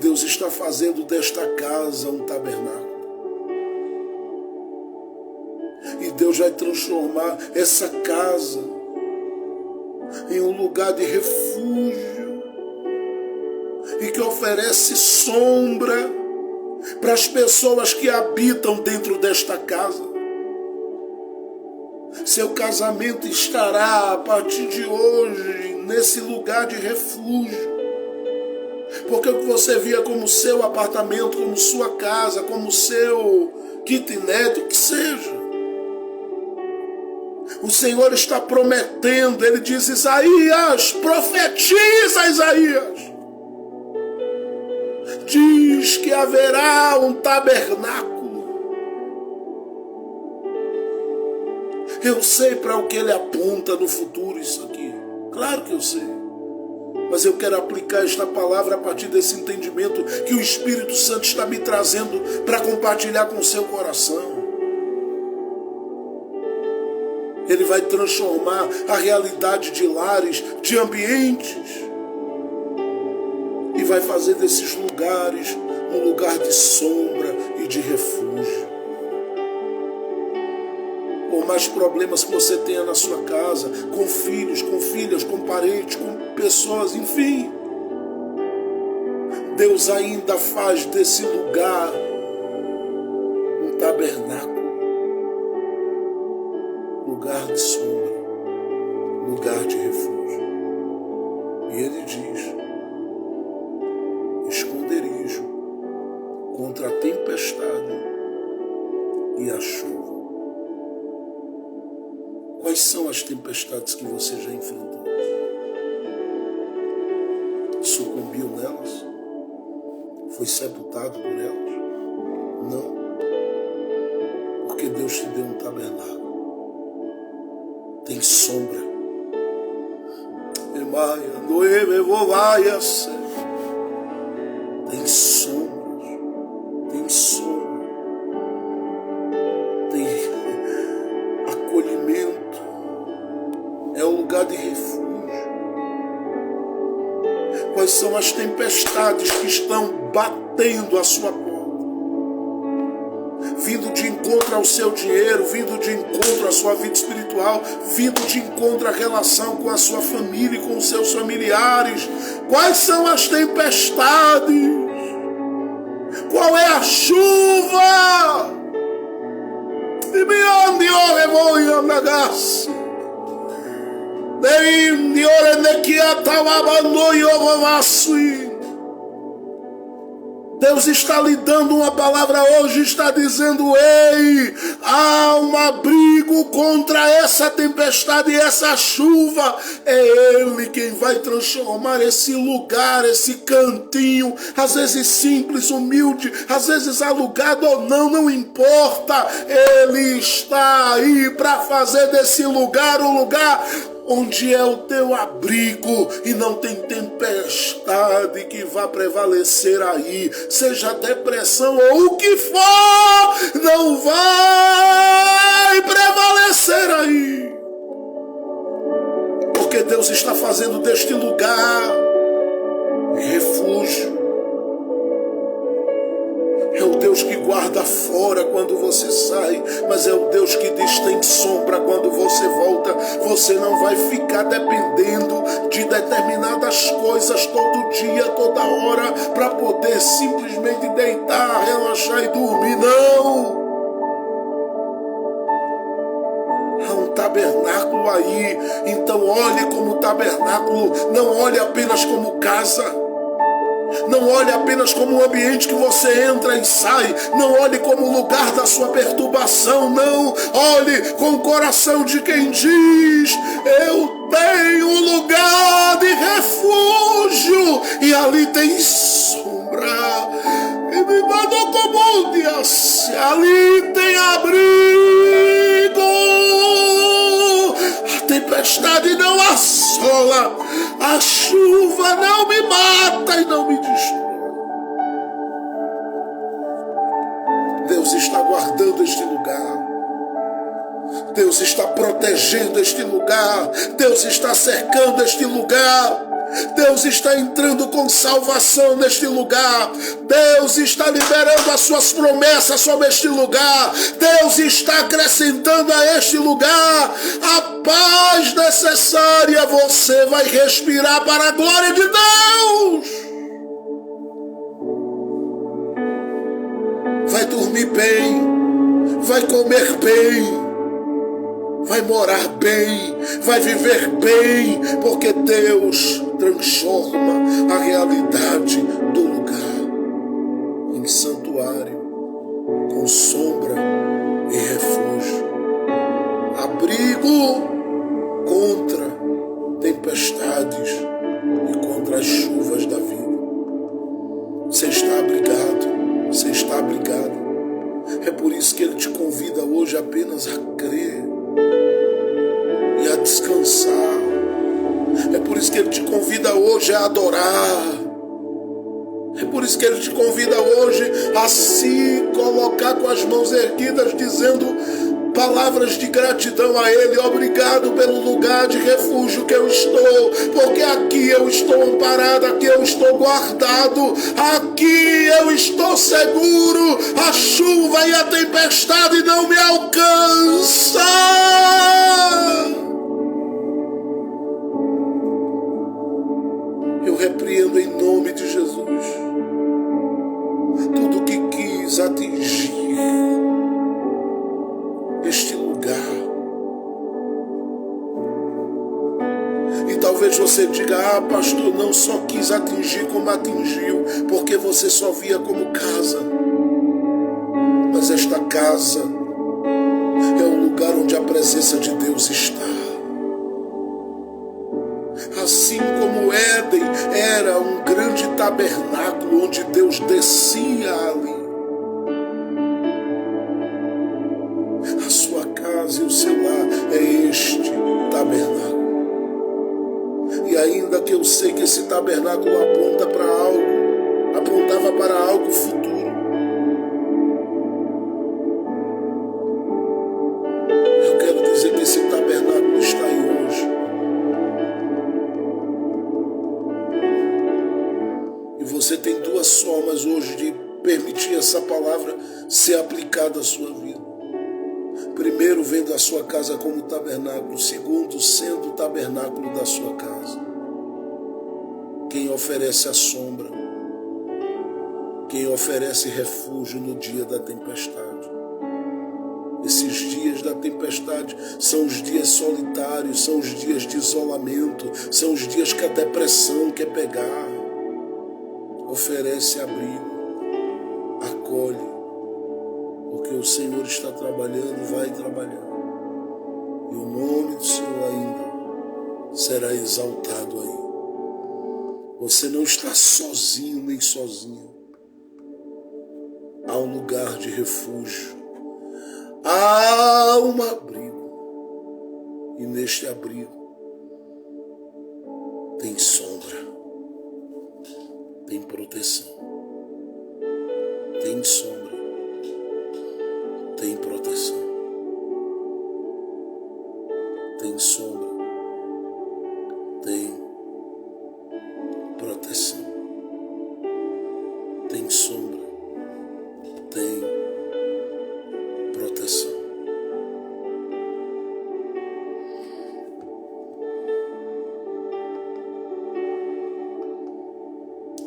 Deus está fazendo desta casa um tabernáculo. E Deus vai transformar essa casa em um lugar de refúgio e que oferece sombra para as pessoas que habitam dentro desta casa. Seu casamento estará, a partir de hoje, nesse lugar de refúgio. Porque o que você via como seu apartamento, como sua casa, como seu kitnet, o que seja, o Senhor está prometendo. Ele diz: Isaías, profetiza, Isaías. Diz que haverá um tabernáculo. Eu sei para o que ele aponta no futuro isso aqui. Claro que eu sei. Mas eu quero aplicar esta palavra a partir desse entendimento que o Espírito Santo está me trazendo para compartilhar com o seu coração. Ele vai transformar a realidade de lares, de ambientes, e vai fazer desses lugares um lugar de sombra e de refúgio. Por mais problemas que você tenha na sua casa, com filhos, com filhas, com parentes, com pessoas, enfim, Deus ainda faz desse lugar um tabernáculo, lugar de sombra, lugar de refúgio. E ele diz: esconderijo contra a tempestade e a chuva. Quais são as tempestades que você já enfrentou? Sucumbiu nelas? Foi sepultado por elas? Não. Porque Deus te deu um tabernáculo. Tem sombra. Tem sombras. Tem sombra. Tem acolhimento. são as tempestades que estão batendo a sua porta, vindo de encontro ao seu dinheiro, vindo de encontro à sua vida espiritual, vindo de encontro à relação com a sua família e com os seus familiares. Quais são as tempestades? Qual é a chuva? Deus está lhe dando uma palavra hoje, está dizendo: ei, há um abrigo contra essa tempestade e essa chuva. É Ele quem vai transformar esse lugar, esse cantinho, às vezes simples, humilde, às vezes alugado ou não, não importa. Ele está aí para fazer desse lugar um lugar onde é o teu abrigo, e não tem tempestade que vá prevalecer aí, seja depressão ou o que for, não vai prevalecer aí, porque Deus está fazendo deste lugar refúgio. É o Deus que guarda fora quando você sai, mas é o Deus que diz tem sombra quando você volta. Você não vai ficar dependendo de determinadas coisas todo dia, toda hora, para poder simplesmente deitar, relaxar e dormir. Não! Há um tabernáculo aí, então olhe como tabernáculo, não olhe apenas como casa. Não olhe apenas como um ambiente que você entra e sai. Não olhe como lugar da sua perturbação. Não, olhe com o coração de quem diz: eu tenho um lugar de refúgio, e ali tem sombra. E me mandou como dias, ali tem abrigo. A tempestade não assola, a chuva não me mata e não me destrói. Deus está guardando este lugar. Deus está protegendo este lugar. Deus está cercando este lugar. Deus está entrando com salvação neste lugar. Deus está liberando as suas promessas sobre este lugar. Deus está acrescentando a este lugar a paz necessária. Você vai respirar para a glória de Deus. Vai dormir bem, vai comer bem, vai morar bem, vai viver bem, porque Deus transforma a realidade do lugar em santuário, com sombra e refúgio, abrigo contra tempestades e contra as chuvas da vida. Você está abrigado, você está abrigado. É por isso que Ele te convida hoje apenas a crer e a descansar. É por isso que Ele te convida hoje a adorar. É por isso que Ele te convida hoje a se colocar com as mãos erguidas, dizendo palavras de gratidão a Ele. Obrigado pelo lugar de refúgio que eu estou, porque aqui eu estou amparado, aqui eu estou guardado, aqui eu estou seguro. A chuva e a tempestade não me alcançam. Eu repreendo em nome de Jesus tudo que quis atingir este lugar. E talvez você diga: ah, pastor, não só quis atingir como atingiu, porque você só via como casa. Mas esta casa é o lugar onde a presença de Deus está. Assim como Éden era um grande tabernáculo onde Deus descia ali, a sua casa e o seu lar é este tabernáculo. E ainda que eu sei que esse tabernáculo aponta para algo, apontava para algo futuro, eu quero dizer que esse tabernáculo está aí hoje. formas hoje de permitir essa palavra ser aplicada à sua vida. Primeiro, vendo a sua casa como tabernáculo. Segundo, sendo o tabernáculo da sua casa. Quem oferece a sombra, quem oferece refúgio no dia da tempestade. Esses dias da tempestade são os dias solitários, são os dias de isolamento, são os dias que a depressão quer pegar. Oferece abrigo, acolhe, porque o Senhor está trabalhando, vai trabalhar. E o nome do Senhor ainda será exaltado aí. Você não está sozinho nem sozinha. Há um lugar de refúgio. Há um abrigo. E neste abrigo tem sombra. Tem proteção. Tem sombra. Tem proteção. Tem sombra. Tem proteção. Tem sombra. Tem proteção.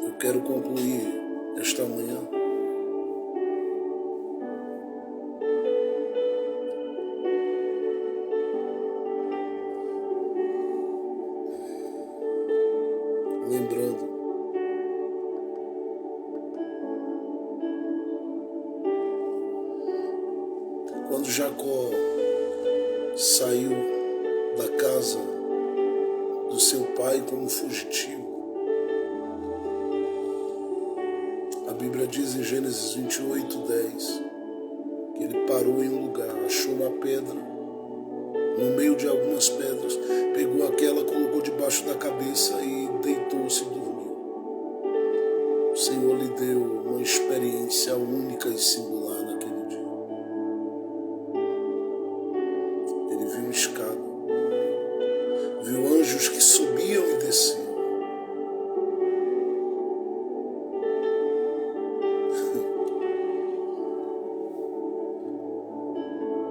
Eu quero concluir esta manhã lembrando quando Jacó saiu da casa do seu pai como fugitivo. A Bíblia diz em Gênesis 28:10 que ele parou em um lugar, achou uma pedra, no meio de algumas pedras, pegou aquela, colocou debaixo da cabeça e deitou-se e dormiu. O Senhor lhe deu uma experiência única e singular naquele dia. Ele viu uma escada, viu anjos que subiam e desciam.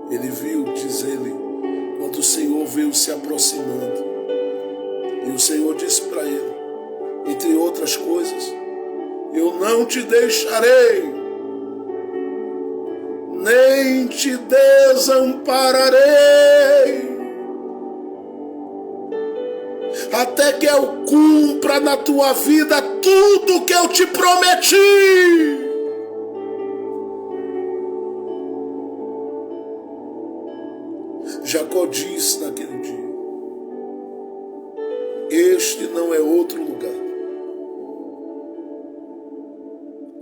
Ele viu, diz ele, quando o Senhor veio se aproximando. E o Senhor disse para ele, entre outras coisas, eu não te deixarei, nem te desampararei, até que eu cumpra na tua vida tudo que eu te prometi. Jacó disse naquele dia, este não é outro lugar,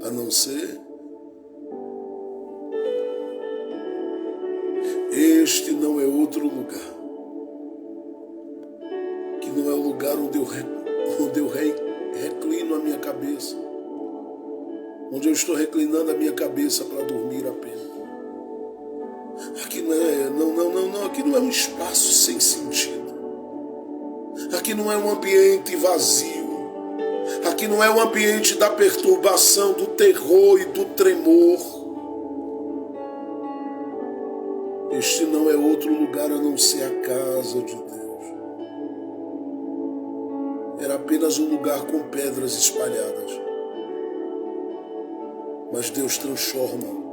a não ser este não é outro lugar, que não é o lugar onde eu reclino a minha cabeça, onde eu estou reclinando a minha cabeça para dormir apenas. Aqui aqui não é um espaço sem sentido. Aqui não é um ambiente vazio. Aqui não é um ambiente da perturbação, do terror e do tremor. Este não é outro lugar a não ser a casa de Deus. Era apenas um lugar com pedras espalhadas. Mas Deus transforma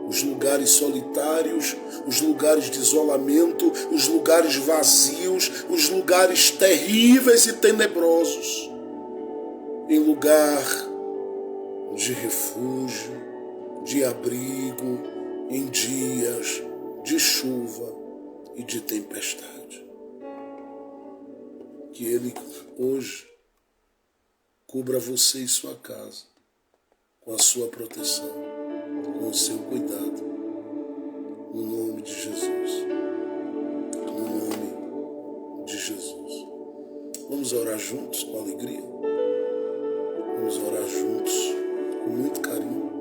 os lugares solitários, os lugares de isolamento, os lugares vazios, os lugares terríveis e tenebrosos, em lugar de refúgio, de abrigo, em dias de chuva e de tempestade. Que Ele hoje cubra você e sua casa com a sua proteção, com o seu cuidado, no nome de Jesus, no nome de Jesus. Vamos orar juntos com alegria, vamos orar juntos com muito carinho,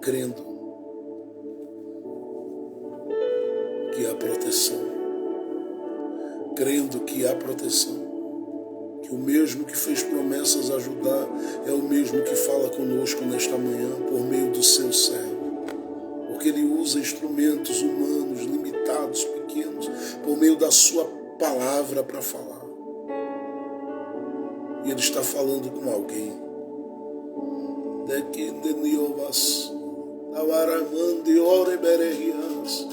crendo que há proteção, crendo que há proteção, que que o mesmo que fez promessas a Judá é o mesmo que fala conosco nesta manhã por meio do seu servo. Porque ele usa instrumentos humanos, limitados, pequenos, por meio da sua palavra para falar. E ele está falando com alguém. Daqui de Niovas, Tavaramandi Orebererias.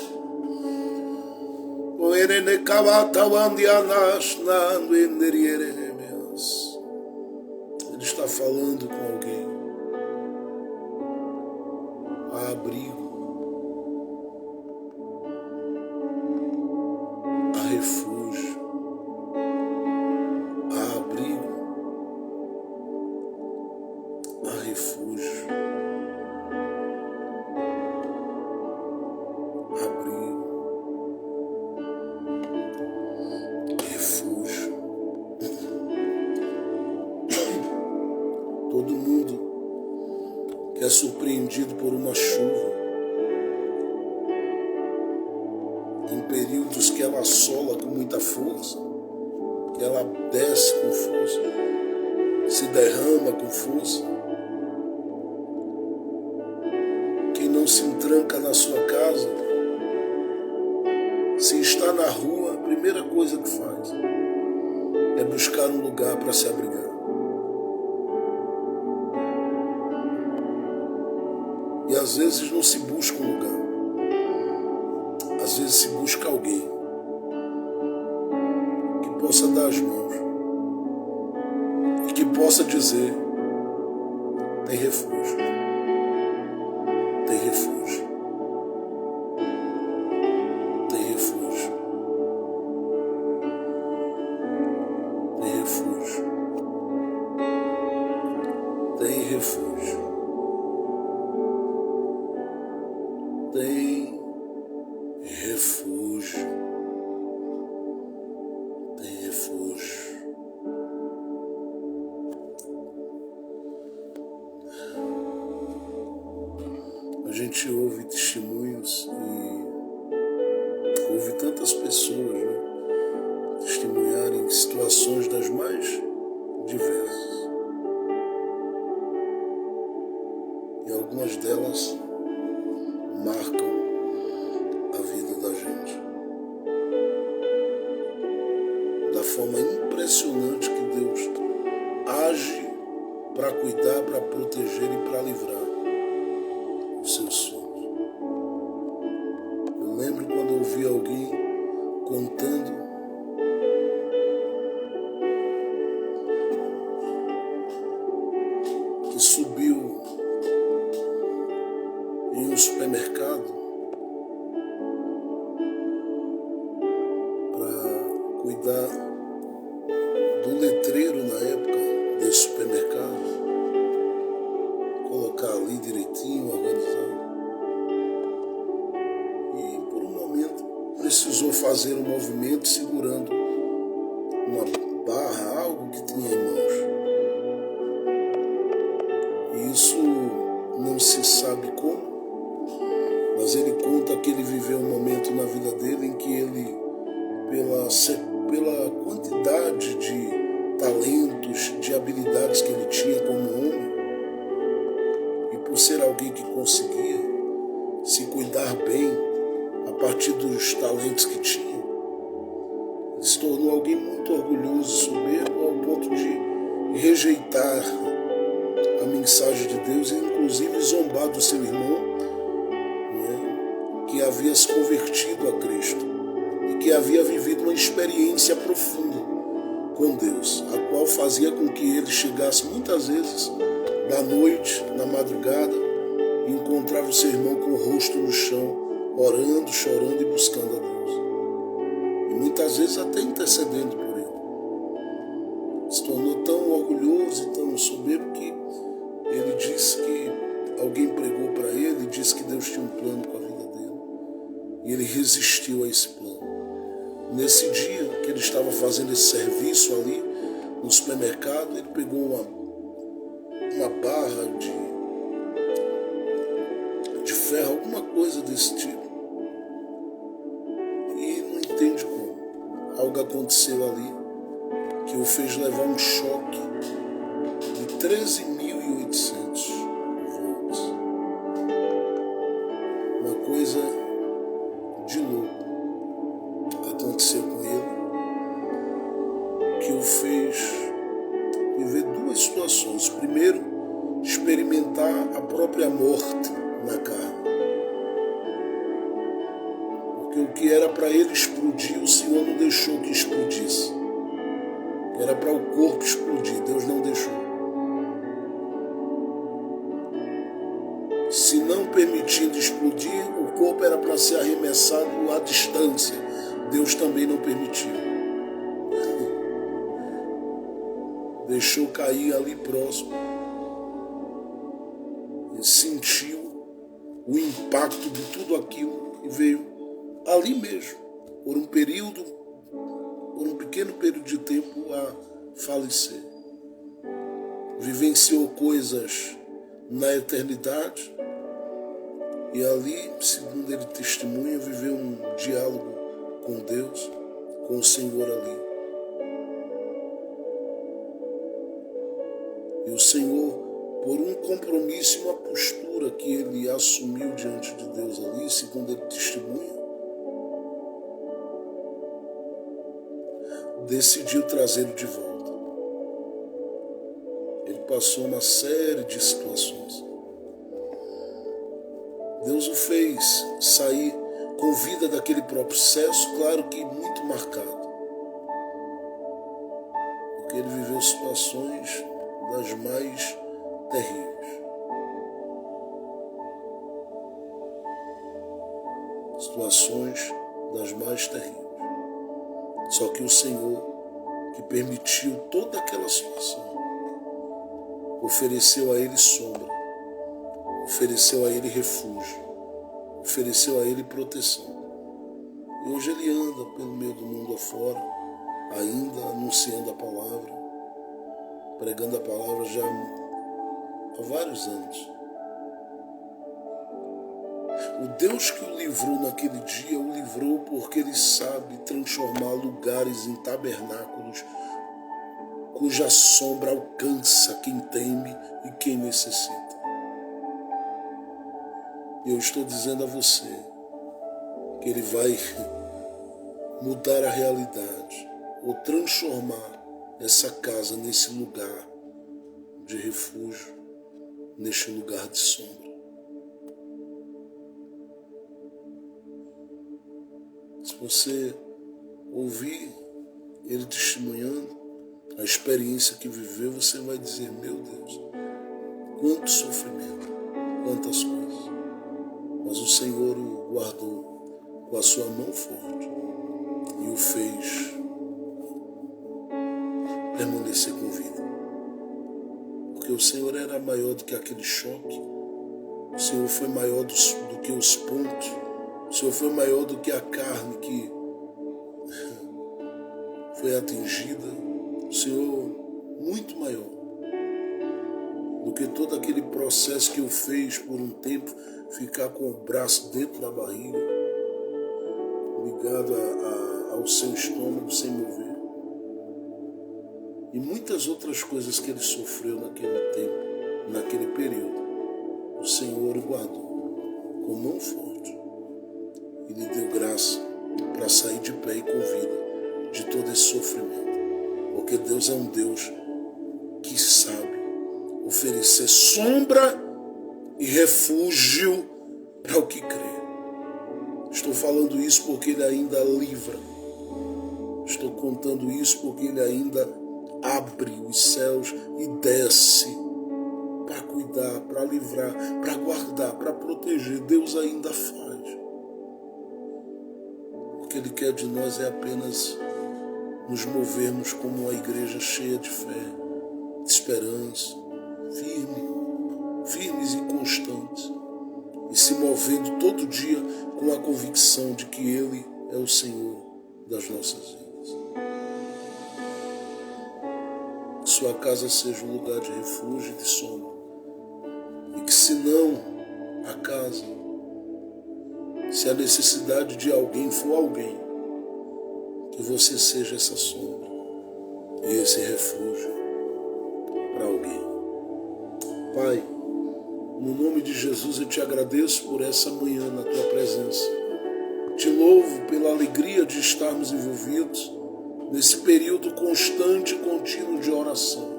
Ele está falando com alguém. Há abrigo, há refúgio, há abrigo, há refúgio, abrigo. Todo mundo que é surpreendido por uma chuva, em períodos que ela assola com muita força, que ela desce com força, se derrama com força. Quem não se entranca na sua casa, se está na rua, a primeira coisa que faz é buscar um lugar para se abrigar. E às vezes não se busca um lugar. Às vezes se busca alguém que possa dar as mãos e que possa dizer: tem refúgio, tem refúgio, tem refúgio, tem refúgio, tem refúgio. Tem refúgio, tem refúgio. A gente ouve testemunhos e ouve tantas pessoas, né, testemunharem situações das mais diversas. E algumas delas marcam a vida da gente da forma impressionante que Deus age para cuidar, para proteger e para livrar os seus filhos. Eu lembro quando eu ouvi alguém contando que subiu em um supermercado para cuidar do letreiro na época desse supermercado, colocar ali direitinho, organizar. E por um momento precisou fazer um movimento segurando uma barra, algo que tinha em mãos. E isso não se sabe como, mas ele conta que ele viveu um momento na vida dele em que ele, pela quantidade de talentos, de habilidades que ele tinha como homem, e por ser alguém que conseguia se cuidar bem a partir dos talentos que tinha, ele se tornou alguém muito orgulhoso, soberbo, ao ponto de rejeitar a mensagem de Deus e inclusive zombar do seu irmão, que havia se convertido a Cristo e que havia vivido uma experiência profunda com Deus, a qual fazia com que ele chegasse muitas vezes da noite, na madrugada, e encontrava o seu irmão com o rosto no chão, orando, chorando e buscando a Deus. E muitas vezes até intercedendo por ele. Se tornou tão orgulhoso e tão soberbo que ele disse que alguém pregou para ele e disse que Deus tinha um plano com a vida dele. E ele resistiu a esse plano. Nesse dia que ele estava fazendo esse serviço ali no supermercado, ele pegou uma barra de ferro, alguma coisa desse tipo. E não entende como. Algo aconteceu ali que o fez levar um choque de 13.800 volts. Uma coisa de louco aconteceu com ele, que o fez viver duas situações. Primeiro, experimentar a própria morte na carne. Porque o que era para ele explodir, o Senhor não deixou que explodisse. Era para o corpo explodir, Deus não deixou. Se não permitindo explodir, o corpo era para ser arremessado à distância. Deus também não permitiu. Deixou cair ali próximo. E sentiu o impacto de tudo aquilo que veio ali mesmo, por um pequeno período de tempo, a falecer. Vivenciou coisas na eternidade e ali, segundo ele testemunha, viveu um diálogo com Deus, com o Senhor ali. E o Senhor, por um compromisso e uma postura que ele assumiu diante de Deus ali, segundo ele testemunha, decidiu trazê-lo de volta. Ele passou uma série de situações. Deus o fez sair com vida daquele processo, claro que muito marcado. Porque ele viveu situações das mais terríveis. Situações das mais terríveis. Só que o Senhor, que permitiu toda aquela situação, ofereceu a ele sombra, ofereceu a ele refúgio, ofereceu a ele proteção. E hoje ele anda pelo meio do mundo afora, ainda anunciando a palavra, pregando a palavra já há vários anos. O Deus que o livrou naquele dia, o livrou porque ele sabe transformar lugares em tabernáculos cuja sombra alcança quem teme e quem necessita. E eu estou dizendo a você que ele vai mudar a realidade ou transformar essa casa nesse lugar de refúgio, neste lugar de sombra. Se você ouvir ele testemunhando a experiência que viveu, você vai dizer: meu Deus, quanto sofrimento, quantas coisas. Mas o Senhor o guardou com a sua mão forte e o fez permanecer com vida. Porque o Senhor era maior do que aquele choque, o Senhor foi maior do que os pontos, o Senhor foi maior do que a carne que foi atingida. O Senhor muito maior do que todo aquele processo que o fez por um tempo ficar com o braço dentro da barriga, ligado ao seu estômago sem mover. E muitas outras coisas que ele sofreu naquele tempo, naquele período. O Senhor o guardou com mão forte e lhe deu graça para sair de pé e com vida de todo esse sofrimento. Porque Deus é um Deus que sabe oferecer sombra e refúgio para o que crê. Estou falando isso porque Ele ainda livra. Estou contando isso porque Ele ainda abre os céus e desce para cuidar, para livrar, para guardar, para proteger. Deus ainda faz. O que Ele quer de nós é apenas nos movermos como uma igreja cheia de fé, de esperança, firmes e constantes, e se movendo todo dia com a convicção de que Ele é o Senhor das nossas vidas. Que sua casa seja um lugar de refúgio e de sombra, e que se não a casa, se a necessidade de alguém for alguém, que você seja essa sombra, esse refúgio para alguém. Pai, no nome de Jesus eu te agradeço por essa manhã na tua presença. Te louvo pela alegria de estarmos envolvidos nesse período constante e contínuo de oração.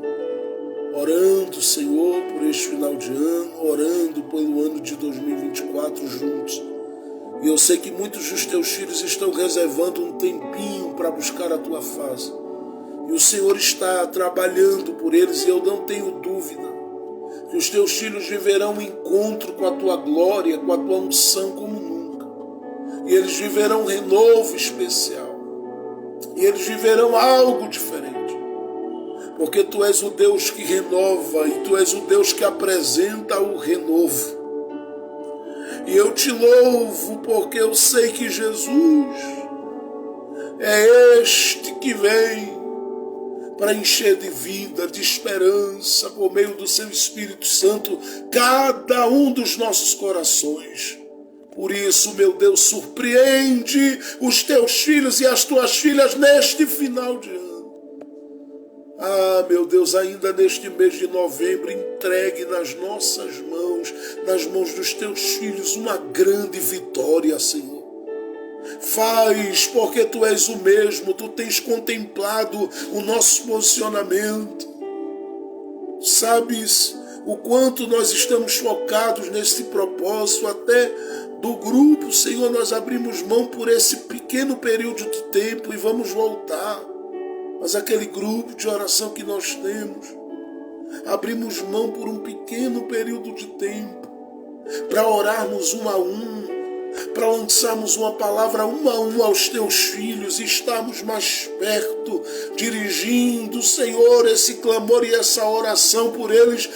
Orando, Senhor, por este final de ano, orando pelo ano de 2024 juntos. E eu sei que muitos dos teus filhos estão reservando um tempinho para buscar a tua face. E o Senhor está trabalhando por eles, e eu não tenho dúvida que os teus filhos viverão um encontro com a tua glória, com a tua unção como nunca. E eles viverão um renovo especial. E eles viverão algo diferente. Porque tu és o Deus que renova e tu és o Deus que apresenta o renovo. E eu te louvo porque eu sei que Jesus é este que vem para encher de vida, de esperança, por meio do seu Espírito Santo, cada um dos nossos corações. Por isso, meu Deus, surpreende os teus filhos e as tuas filhas neste final de ano. Ah, meu Deus, ainda neste mês de novembro, entregue nas nossas mãos, nas mãos dos teus filhos, uma grande vitória, Senhor. Faz, porque tu és o mesmo, tu tens contemplado o nosso posicionamento. Sabes o quanto nós estamos focados nesse propósito, até do grupo, Senhor, nós abrimos mão por esse pequeno período de tempo e vamos voltar. Mas aquele grupo de oração que nós temos, abrimos mão por um pequeno período de tempo, para orarmos um a um, para lançarmos uma palavra um a um aos teus filhos e estarmos mais perto, dirigindo, Senhor, esse clamor e essa oração por eles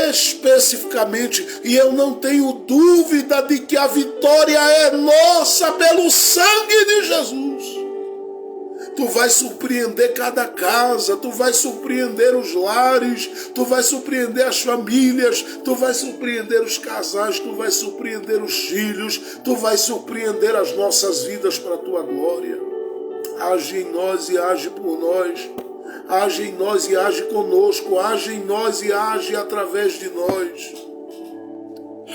especificamente. E eu não tenho dúvida de que a vitória é nossa pelo sangue de Jesus. Tu vais surpreender cada casa, tu vais surpreender os lares, tu vais surpreender as famílias, tu vais surpreender os casais, tu vais surpreender os filhos, tu vais surpreender as nossas vidas para a tua glória. Age em nós e age por nós, age em nós e age conosco, age em nós e age através de nós.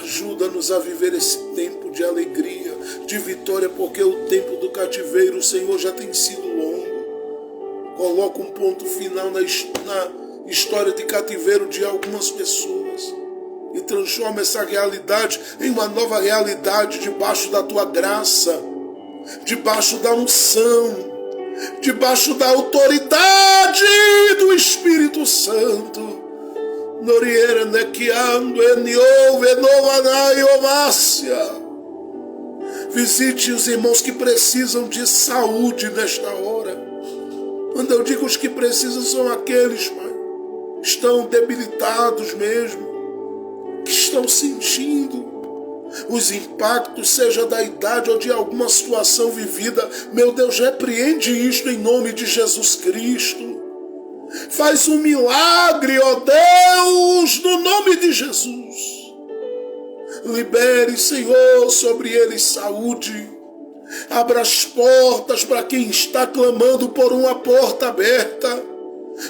Ajuda-nos a viver esse tempo de alegria, de vitória, porque o tempo do cativeiro, Senhor, já tem sido longo. Coloca um ponto final na história de cativeiro de algumas pessoas e transforma essa realidade em uma nova realidade debaixo da tua graça, debaixo da unção, debaixo da autoridade do Espírito Santo. Noriera nequiando visite os irmãos que precisam de saúde nesta hora. Quando eu digo os que precisam, são aqueles, Pai, que estão debilitados mesmo, que estão sentindo os impactos, seja da idade ou de alguma situação vivida. Meu Deus, repreende isto em nome de Jesus Cristo. Faz um milagre, ó Deus, no nome de Jesus. Libere, Senhor, sobre eles saúde. Abra as portas para quem está clamando por uma porta aberta.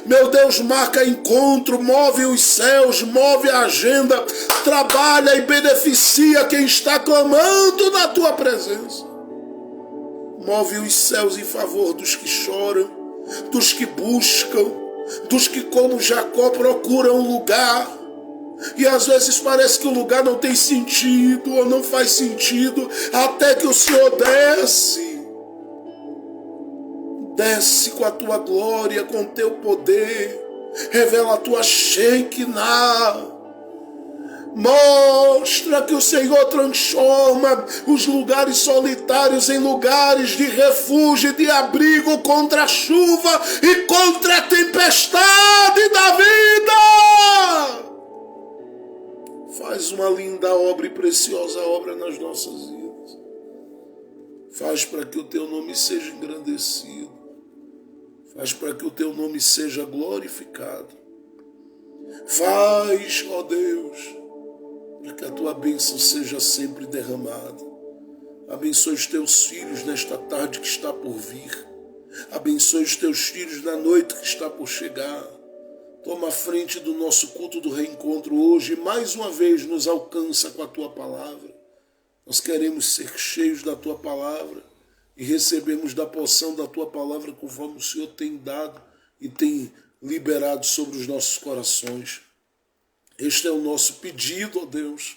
Meu Deus, marca encontro, move os céus, move a agenda, trabalha e beneficia quem está clamando na tua presença. Move os céus em favor dos que choram, dos que buscam, dos que, como Jacó, procuram um lugar. E às vezes parece que o lugar não tem sentido ou não faz sentido, até que o Senhor desce com a tua glória, com o teu poder, revela a tua Shekinah. Mostra que o Senhor transforma os lugares solitários em lugares de refúgio e de abrigo contra a chuva e contra a tempestade da vida. Faz uma linda obra e preciosa obra nas nossas vidas. Faz para que o teu nome seja engrandecido. Faz para que o teu nome seja glorificado. Faz, ó Deus, para que a tua bênção seja sempre derramada. Abençoe os teus filhos nesta tarde que está por vir. Abençoe os teus filhos na noite que está por chegar. Toma a frente do nosso culto do reencontro hoje e mais uma vez nos alcança com a tua palavra. Nós queremos ser cheios da tua palavra e recebemos da porção da tua palavra conforme o Senhor tem dado e tem liberado sobre os nossos corações. Este é o nosso pedido, ó Deus.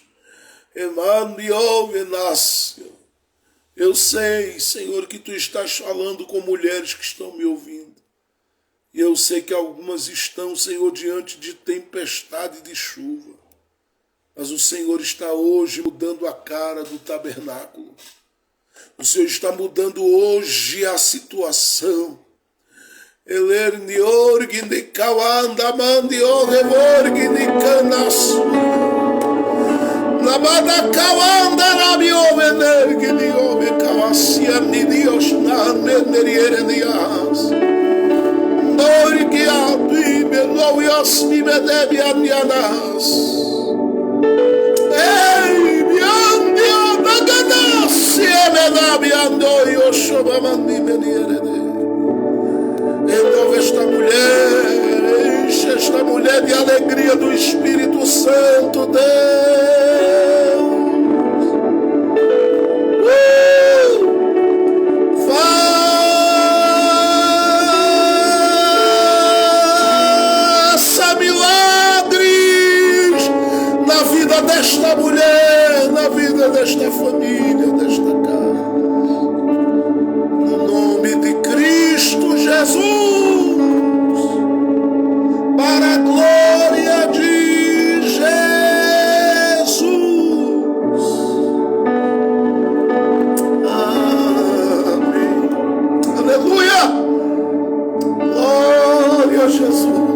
Emmanuel, Venácio. Eu sei, Senhor, que Tu estás falando com mulheres que estão me ouvindo. E eu sei que algumas estão, Senhor, diante de tempestade de chuva. Mas o Senhor está hoje mudando a cara do tabernáculo. O Senhor está mudando hoje a situação. Renova esta mulher, enche esta mulher de alegria do Espírito Santo, Deus. Faça milagres na vida desta mulher, na vida desta família, desta casa. No nome de Cristo Jesus, para a glória de Jesus. Amém. Aleluia. Glória a Jesus.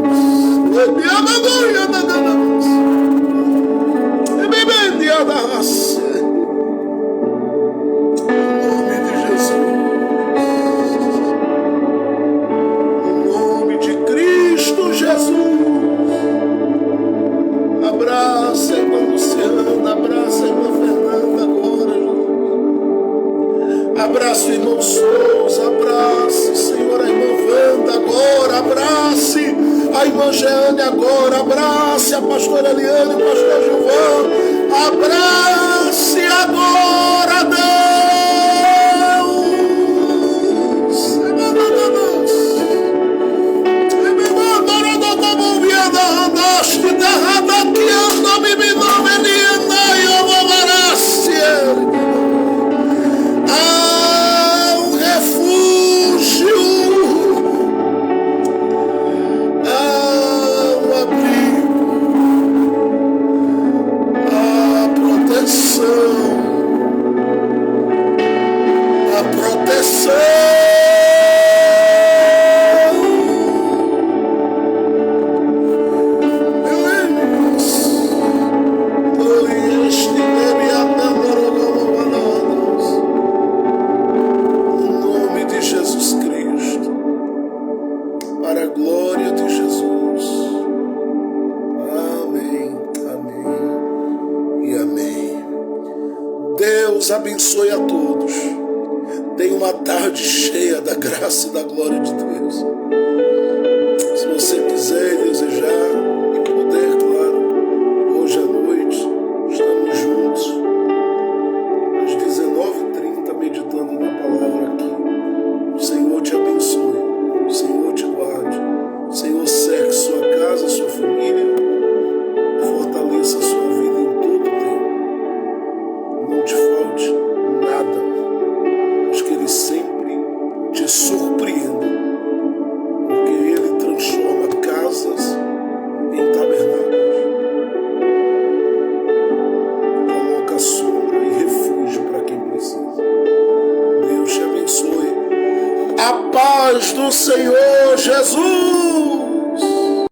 Abraço, irmão Souza, abrace, Senhor, a irmã Wanda agora, abrace a irmã Jeane agora, abrace a pastora Eliane, o pastor Gilvão, abrace agora, Deus. Deus abençoe a todos. Tenha uma tarde cheia da graça e da glória de Deus. Se você quiser e desejar e puder, claro, hoje à noite estamos juntos às 19h30 meditando na palavra aqui. O Senhor te abençoe, o Senhor te guarde, o Senhor cerque sua casa, sua família, fortaleça a sua vida em todo o tempo. Não te falte nada, mas que Ele sempre te surpreenda, porque Ele transforma casas em tabernáculos, coloca sombra e refúgio para quem precisa. Deus te abençoe. A paz do Senhor Jesus.